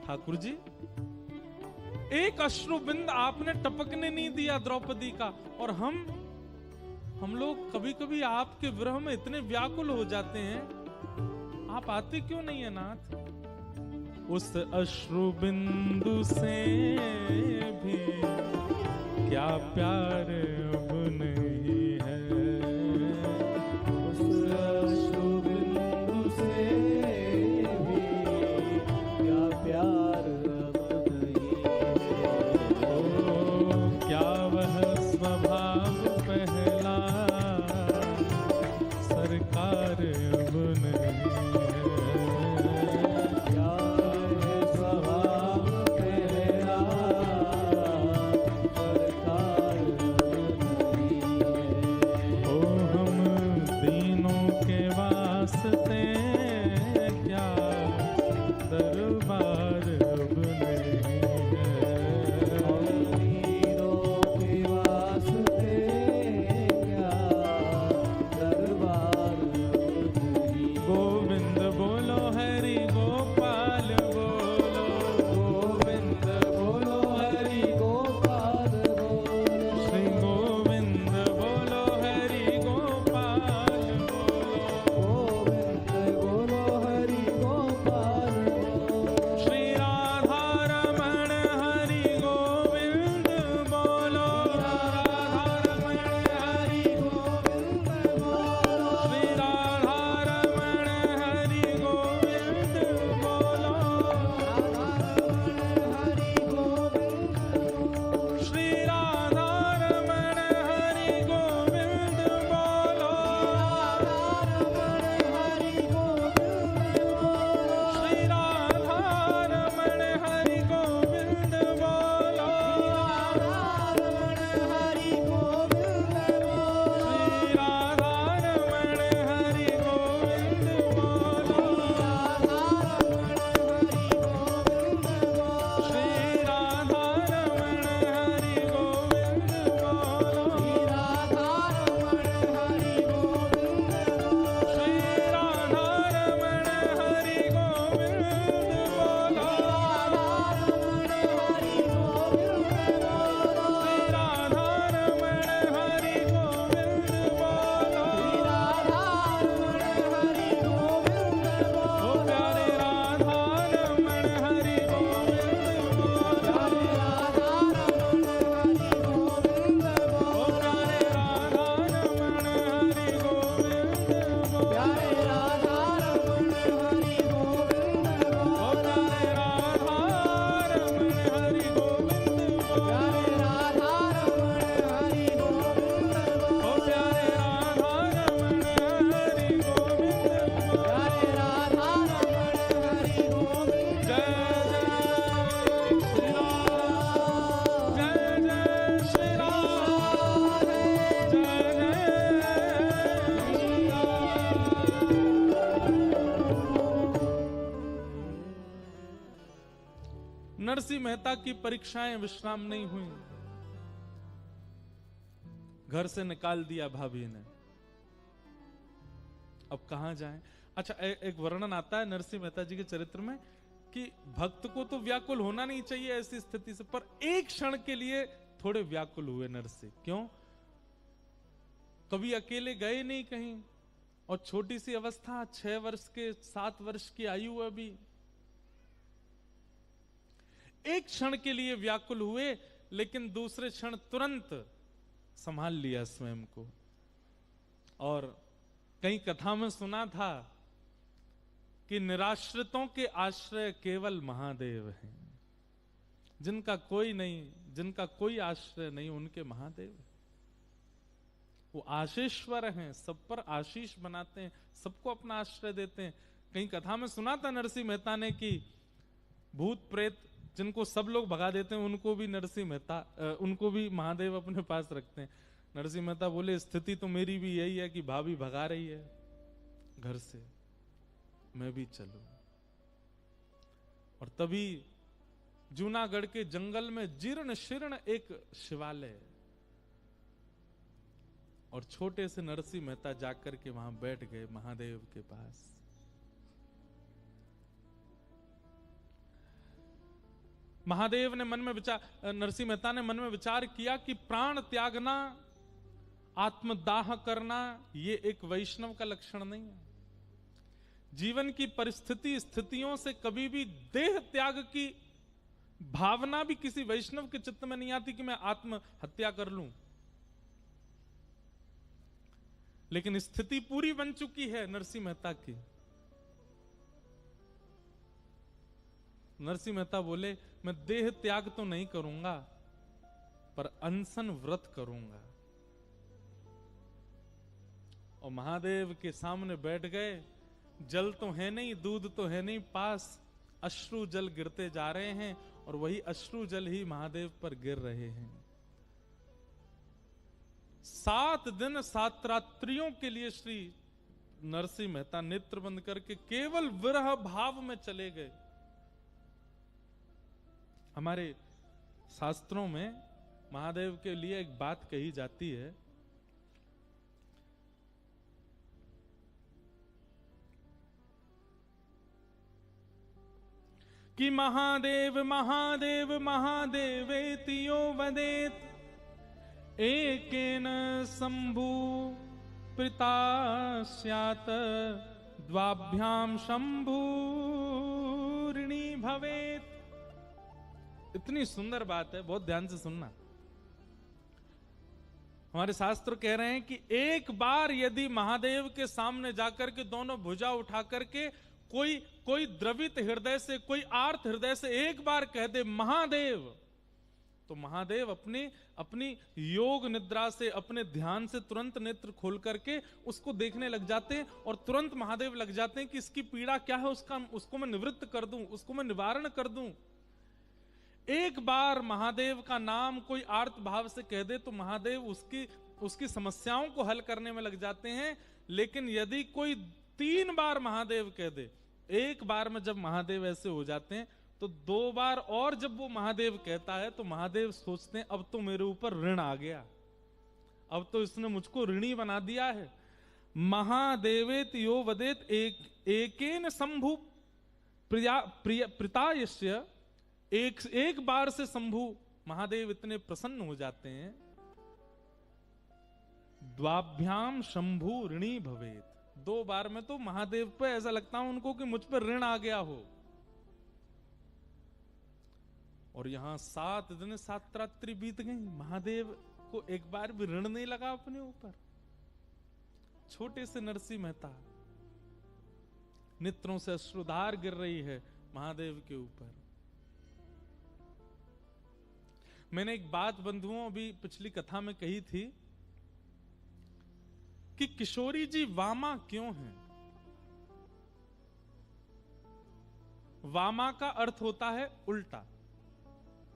ठाकुर जी एक अश्रु बिंद आपने टपकने नहीं दिया द्रौपदी का। और हम लोग कभी कभी आपके विरह में इतने व्याकुल हो जाते हैं, आप आते क्यों नहीं है नाथ? उस अश्रु बिंदु से भी क्या प्यार अब नहीं है। उस अश्रु बिंदु से भी क्या प्यार अब नहीं है। ओ, क्या वह स्वभाव पहला सरकार अब नहीं है। क्या है स्वभाव तेरा सरकार अब नरसिंह मेहता की परीक्षाएं विश्राम नहीं हुई। घर से निकाल दिया भाभी ने, अब कहां जाएं। अच्छा, एक वर्णन आता है नरसिंह मेहता जी के चरित्र में कि भक्त को तो व्याकुल होना नहीं चाहिए ऐसी स्थिति से, पर एक क्षण के लिए थोड़े व्याकुल हुए नरसिंह। क्यों? कभी अकेले गए नहीं कहीं, और छोटी सी अवस्था, 6 वर्ष के 7 वर्ष की आयु अभी। एक क्षण के लिए व्याकुल हुए, लेकिन दूसरे क्षण तुरंत संभाल लिया स्वयं को। और कई कथा में सुना था कि निराश्रितों के आश्रय केवल महादेव हैं। जिनका कोई नहीं, जिनका कोई आश्रय नहीं, उनके महादेव। वो आशीश्वर हैं, सब पर आशीष बनाते हैं, सबको अपना आश्रय देते हैं। कहीं कथा में सुना था नरसिंह मेहता ने कि भूत प्रेत जिनको सब लोग भगा देते हैं, उनको भी नरसिंह मेहता, उनको भी महादेव अपने पास रखते हैं। नरसिंह मेहता बोले, स्थिति तो मेरी भी यही है कि भाभी भगा रही है घर से, मैं भी चलूं। और तभी जूनागढ़ के जंगल में जीर्ण शीर्ण एक शिवालय, और छोटे से नरसिंह मेहता जाकर के वहां बैठ गए महादेव के पास। महादेव ने मन में विचार, नरसिंह मेहता ने मन में विचार किया कि प्राण त्यागना, आत्मदाह करना, ये एक वैष्णव का लक्षण नहीं है। जीवन की परिस्थिति स्थितियों से कभी भी देह त्याग की भावना भी किसी वैष्णव के चित्त में नहीं आती कि मैं आत्महत्या कर लूं। लेकिन स्थिति पूरी बन चुकी है नरसिंह मेहता की। नरसिंह मेहता बोले, मैं देह त्याग तो नहीं करूंगा, पर अनशन व्रत करूंगा। और महादेव के सामने बैठ गए। जल तो है नहीं, दूध तो है नहीं पास, अश्रु जल गिरते जा रहे हैं, और वही अश्रु जल ही महादेव पर गिर रहे हैं। 7 दिन 7 रात्रियों के लिए श्री नरसिंह मेहता नेत्र बंद करके केवल विरह भाव में चले गए। हमारे शास्त्रों में महादेव के लिए एक बात कही जाती है कि महादेव महादेव महादेवेति यो वदेत एकेन शंभु प्रीता स्यात् द्वाभ्याम शंभु ऋणी भवेत। इतनी सुंदर बात है, बहुत ध्यान से सुनना। हमारे शास्त्र कह रहे हैं कि एक बार यदि महादेव के सामने जाकर के दोनों भुजा उठा करके कोई द्रवित हृदय से, कोई आर्त हृदय से एक बार कह दे महादेव, तो महादेव अपनी योग निद्रा से, अपने ध्यान से तुरंत नेत्र खोल करके उसको देखने लग जाते हैं, और तुरंत महादेव लग जाते हैं कि इसकी पीड़ा क्या है, उसको मैं निवृत्त कर दूं, उसको मैं निवारण कर दूं। एक बार महादेव का नाम कोई आर्त भाव से कह दे तो महादेव उसकी समस्याओं को हल करने में लग जाते हैं। लेकिन यदि कोई 3 बार महादेव कह दे, एक बार में जब महादेव ऐसे हो जाते हैं, तो 2 बार और जब वो महादेव कहता है तो महादेव सोचते हैं अब तो मेरे ऊपर ऋण आ गया, अब तो इसने मुझको ऋणी बना दिया है। महादेवेत यो वदेत एकेन शंभु प्रीतायस्य, एक बार से शंभु महादेव इतने प्रसन्न हो जाते हैं। द्वाभ्याम शंभु ऋणी भवेत, 2 बार में तो महादेव पे ऐसा लगता है उनको कि मुझ पर ऋण आ गया हो। और यहां 7 दिन 7 रात्रि बीत गई, महादेव को एक बार भी ऋण नहीं लगा अपने ऊपर। छोटे से नरसिंह मेहता, नेत्रों से अश्रुधार गिर रही है महादेव के ऊपर। मैंने एक बात बंधुओं अभी पिछली कथा में कही थी कि किशोरी जी वामा क्यों हैं। वामा का अर्थ होता है उल्टा,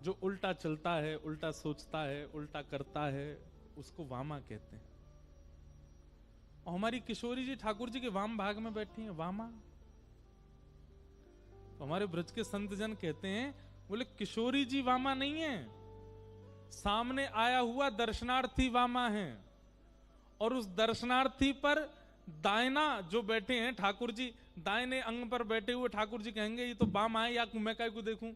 जो उल्टा चलता है, उल्टा सोचता है, उल्टा करता है, उसको वामा कहते हैं। और हमारी किशोरी जी ठाकुर जी के वाम भाग में बैठी हैं, वामा। तो हमारे ब्रज के संत जन कहते हैं बोले किशोरी जी वामा नहीं है, सामने आया हुआ दर्शनार्थी वामा है। और उस दर्शनार्थी पर दायना जो बैठे हैं ठाकुर जी, दाहिने अंग पर बैठे हुए ठाकुर जी कहेंगे ये तो वामा है, या मैं काय को देखूं,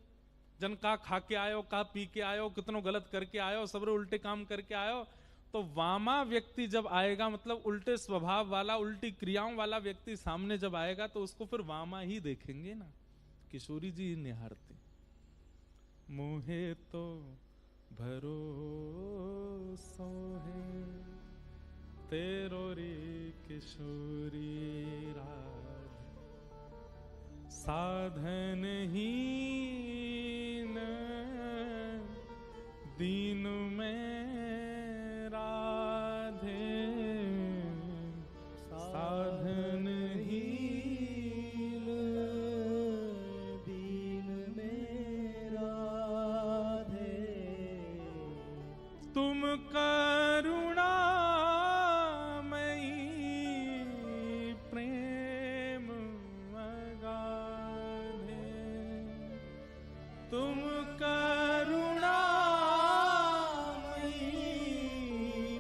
जन का खा के आयो, का पी के आयो, कितनो गलत करके आयो, सबरे उल्टे काम करके आयो। तो वामा व्यक्ति जब आएगा, मतलब उल्टे स्वभाव वाला, उल्टी क्रियाओं वाला व्यक्ति सामने जब आएगा तो उसको फिर वामा ही देखेंगे ना। किशोरी जी निहारते, मोहे तो भरोसो है तेरो रे किशोरी राज, साधन हीन दीन में राधे, साधन हीन दीन में राधे, तुम करुणा तुम करुणामयी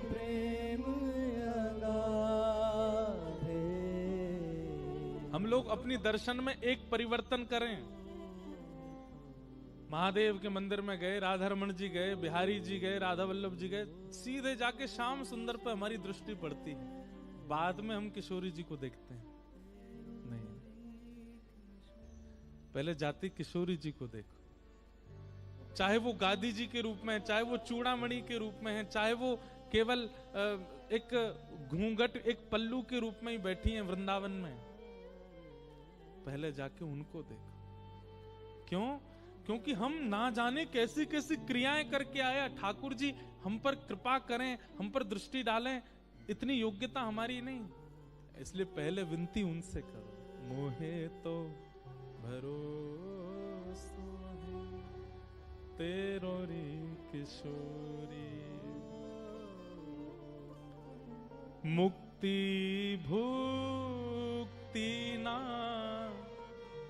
प्रेम अगाधे। हम लोग अपनी दर्शन में एक परिवर्तन करें। महादेव के मंदिर में गए, राधारमण जी गए, बिहारी जी गए, राधा वल्लभ जी गए, सीधे जाके श्याम सुंदर पर हमारी दृष्टि पड़ती है, बाद में हम किशोरी जी को देखते हैं। नहीं, पहले जाती किशोरी जी को देखो, चाहे वो गादी जी के रूप में, चाहे वो चूड़ामणि के रूप में है, चाहे वो केवल एक घूंघट, एक पल्लू के रूप में ही बैठी हैं वृंदावन में, पहले जाके उनको देखो। क्यों? क्योंकि हम ना जाने कैसी कैसी क्रियाएं करके आया। ठाकुर जी हम पर कृपा करें, हम पर दृष्टि डालें, इतनी योग्यता हमारी नहीं, इसलिए पहले विनती उनसे करो। मोहे तो भरोसा तेरो रे किशोरी, मुक्ति भुक्ति ना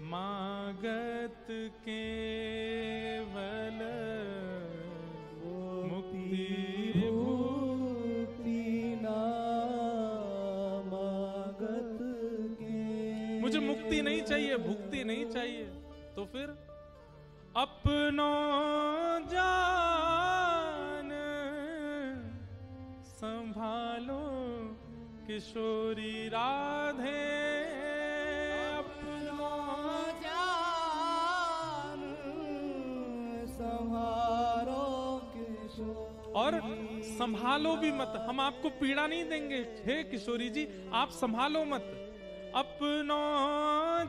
मागत केवल, मुक्ति भुक्ति ना मागत केवल। मुझे मुक्ति नहीं चाहिए, भुक्ति नहीं चाहिए, तो फिर अपनो जान संभालो किशोरी राधे, अपनो जान संभालो किशोरी। और संभालो भी मत, हम आपको पीड़ा नहीं देंगे, हे किशोरी जी आप संभालो मत। अपनो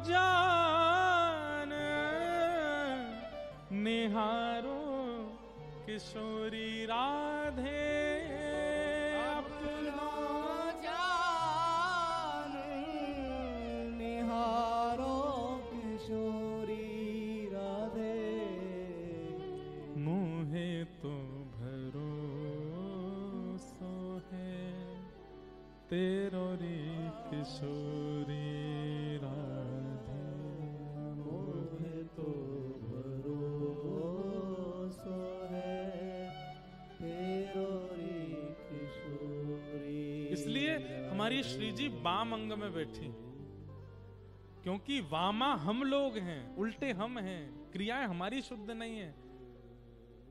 जान निहारो किशोरी राधे, अपनो जान निहारो किशोरी राधे, मुहे तो भरोसो है तेरो रे किशोरी राधे, मुहे तो भरोसो है तेरो रे किशोरी। इसलिए हमारी श्री जी वाम अंग में बैठी, क्योंकि वामा हम लोग हैं, उल्टे हम हैं, क्रियाएं हमारी शुद्ध नहीं है।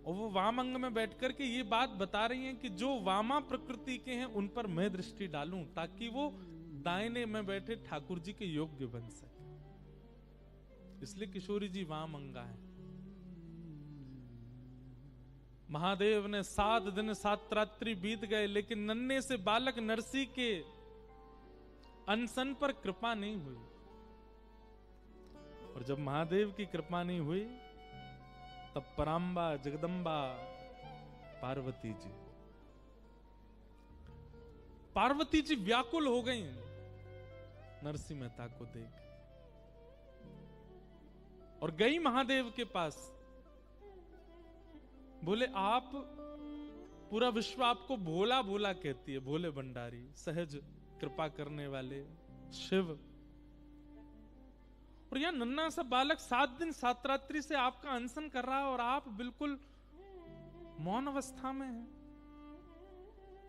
और वो वाम अंग में बैठ करके ये बात बता रही हैं कि जो वामा प्रकृति के हैं उन पर मैं दृष्टि डालूं, ताकि वो दाहिने में बैठे ठाकुर जी के योग्य बन सके। इसलिए किशोरी जी वाम अंगा है। महादेव ने 7 दिन 7 रात्रि बीत गए, लेकिन नन्हे से बालक नरसी के अनशन पर कृपा नहीं हुई। और जब महादेव की कृपा नहीं हुई, तब पराम्बा जगदम्बा पार्वती जी व्याकुल हो गई नरसिंह मेहता को देख, और गई महादेव के पास। बोले आप, पूरा विश्व आपको भोला भोला कहती है, भोले भंडारी, सहज कृपा करने वाले शिव। और यह नन्हा सा बालक 7 दिन 7 रात्रि से आपका अनशन कर रहा है और आप बिल्कुल मौन अवस्था में हैं।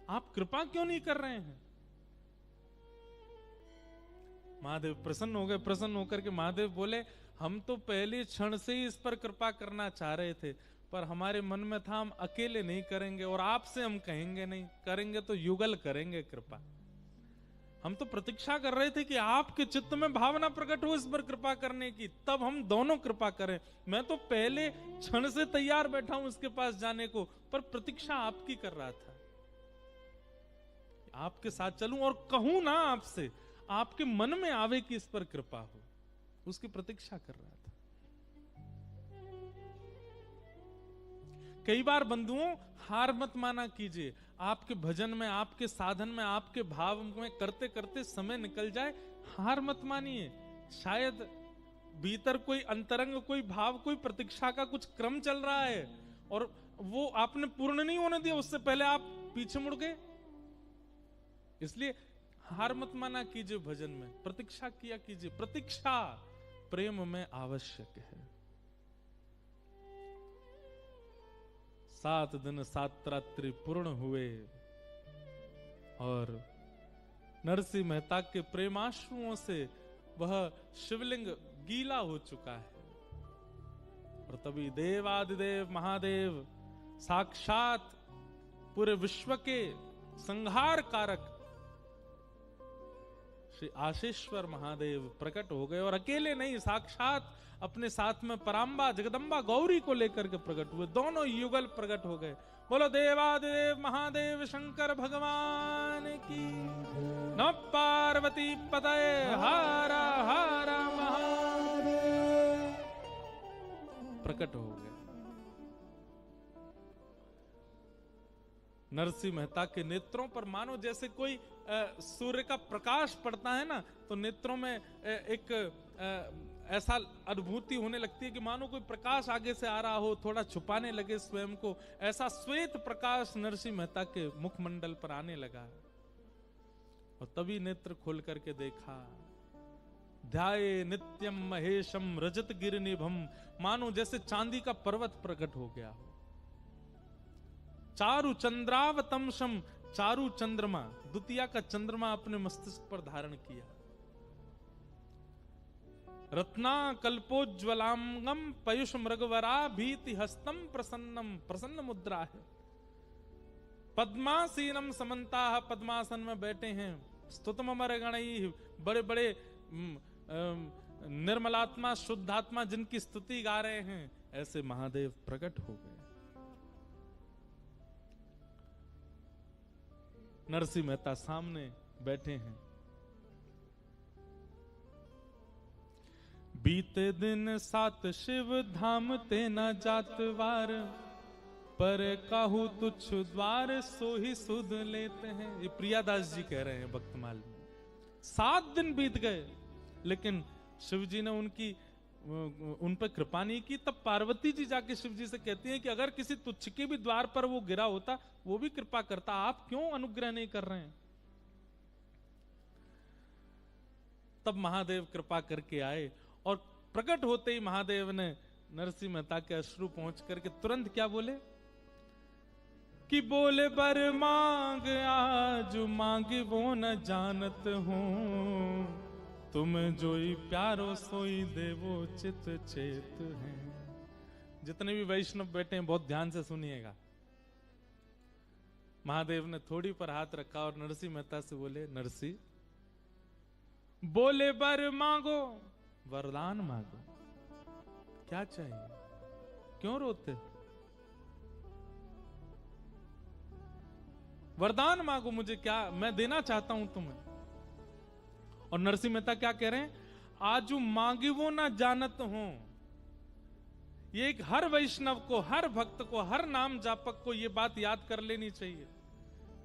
आप कृपा क्यों नहीं कर रहे हैं? महादेव प्रसन्न हो गए। प्रसन्न होकर के महादेव बोले, हम तो पहले क्षण से ही इस पर कृपा करना चाह रहे थे, पर हमारे मन में था हम अकेले नहीं करेंगे और आपसे हम कहेंगे नहीं, करेंगे तो युगल करेंगे कृपा। हम तो प्रतीक्षा कर रहे थे कि आपके चित्त में भावना प्रकट हो इस पर कृपा करने की, तब हम दोनों कृपा करें। मैं तो पहले क्षण से तैयार बैठा हूं उसके पास जाने को, पर प्रतीक्षा आपकी कर रहा था, आपके साथ चलूं और कहूं ना आपसे, आपके मन में आवे कि इस पर कृपा हो, उसकी प्रतीक्षा कर रहा था। कई बार बंधुओं, हार मत माना कीजिए। आपके भजन में, आपके साधन में, आपके भाव में करते करते समय निकल जाए, हार मत मानिए। शायद भीतर कोई अंतरंग, कोई भाव, कोई प्रतीक्षा का कुछ क्रम चल रहा है और वो आपने पूर्ण नहीं होने दिया, उससे पहले आप पीछे मुड़ गए। इसलिए हार मत माना कीजिए भजन में, प्रतीक्षा किया कीजिए। प्रतीक्षा प्रेम में आवश्यक है। 7 दिन 7 रात्रि पूर्ण हुए और नरसिंह मेहता के प्रेमाश्रुओं से वह शिवलिंग गीला हो चुका है। और तभी देवादिदेव महादेव साक्षात पूरे विश्व के संहार कारक श्री आशीश्वर महादेव प्रकट हो गए। और अकेले नहीं, साक्षात अपने साथ में परांबा जगदम्बा गौरी को लेकर के प्रकट हुए। दोनों युगल प्रकट हो गए। बोलो देवादेव महादेव शंकर भगवान की। नमः पार्वती पतये हर हर महादेव। प्रकट हो गए। नरसिंह मेहता के नेत्रों पर मानो जैसे कोई सूर्य का प्रकाश पड़ता है ना, तो नेत्रों में एक ऐसा अनुभूति होने लगती है कि मानो कोई प्रकाश आगे से आ रहा हो, थोड़ा छुपाने लगे स्वयं को। ऐसा श्वेत प्रकाश नरसिंह मेहता के मुखमंडल पर आने लगा। और तभी नेत्र खोल करके देखा, ध्याये नित्यम महेशम रजत गिरिनिभम, मानो जैसे चांदी का पर्वत प्रकट हो गया। चारु चंद्रावतमशम, चारु चंद्रमा, द्वितीया का चंद्रमा अपने मस्तिष्क पर धारण किया। रत्ना कल्पोज्वलांगम पयुष मृगवरा भीति हस्तम प्रसन्नम, प्रसन्न मुद्रा है। पद्मासीनम समन्ता, पद्मासन में बैठे हैं। स्तुतम अमर गणई, बड़े बड़े निर्मलात्मा शुद्धात्मा जिनकी स्तुति गा रहे हैं, ऐसे महादेव प्रकट हो गए। नरसिंह मेहता सामने बैठे हैं। बीते दिन 7 शिव धाम ते न जातवार, पर काहू तुच्छ द्वार सो ही सुध लेते हैं। ये प्रियादास जी कह रहे हैं भक्तमाल में। 7 दिन बीत गए, लेकिन शिव जी ने उन पर कृपा नहीं की। तब पार्वती जी जाके शिव जी से कहती हैं कि अगर किसी तुच्छ के भी द्वार पर वो गिरा होता, वो भी कृपा करता, आप क्यों अनुग्रह नहीं कर रहे हैं? तब महादेव कृपा करके आए और प्रकट होते ही महादेव ने नरसिंह मेहता के अश्रु पहुंच करके तुरंत क्या बोले कि बोले बर मांग आज मांगे वो न जानत हूं, तुम जोई प्यारो सोई देवो चित चेत है। जितने भी वैष्णव बैठे हैं बहुत ध्यान से सुनिएगा। महादेव ने थोड़ी पर हाथ रखा और नरसिंह मेहता से बोले, नरसिंह बोले बर मांगो, वरदान मांगो, क्या चाहिए, क्यों रोते? वरदान मांगो मुझे, क्या मैं देना चाहता हूं तुम्हें। और नरसिंह मेहता क्या कह रहे हैं, आजू मांगी वो ना जानत हूं। ये एक हर वैष्णव को, हर भक्त को, हर नाम जापक को ये बात याद कर लेनी चाहिए।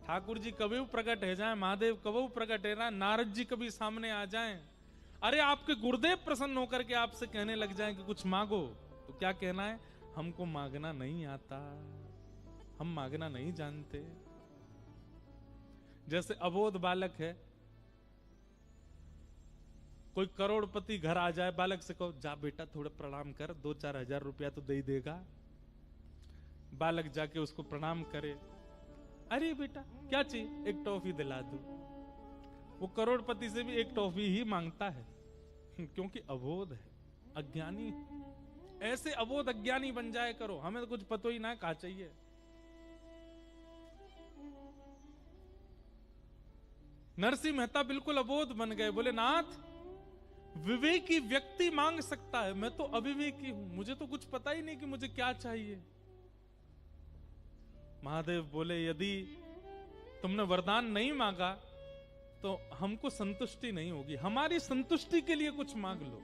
ठाकुर जी कभी प्रकट है जाए, महादेव कभी प्रकट है ना, नारद जी कभी सामने आ जाएं, अरे आपके गुरुदेव प्रसन्न होकर के आपसे कहने लग जाएं कि कुछ मांगो, तो क्या कहना है, हमको मांगना नहीं आता, हम मांगना नहीं जानते। जैसे अबोध बालक है, कोई करोड़पति घर आ जाए, बालक से कहो जा बेटा थोड़ा प्रणाम कर, 2-4 हजार रुपया तो दे ही देगा। बालक जाके उसको प्रणाम करे, अरे बेटा क्या चाहिए, एक टॉफी दिला दो। वो करोड़पति से भी एक टॉफी ही मांगता है, क्योंकि अबोध है, अज्ञानी है। ऐसे अबोध अज्ञानी बन जाए करो, हमें तो कुछ पता ही ना कहा चाहिए। नरसिंह मेहता बिल्कुल अबोध बन गए, बोले नाथ विवेकी व्यक्ति मांग सकता है, मैं तो अविवेकी हूं, मुझे तो कुछ पता ही नहीं कि मुझे क्या चाहिए। महादेव बोले यदि तुमने वरदान नहीं मांगा तो हमको संतुष्टि नहीं होगी, हमारी संतुष्टि के लिए कुछ मांग लो।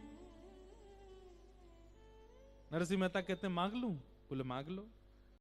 नरसिंह मेहता कहते मांग लूं? बोले मांग लो।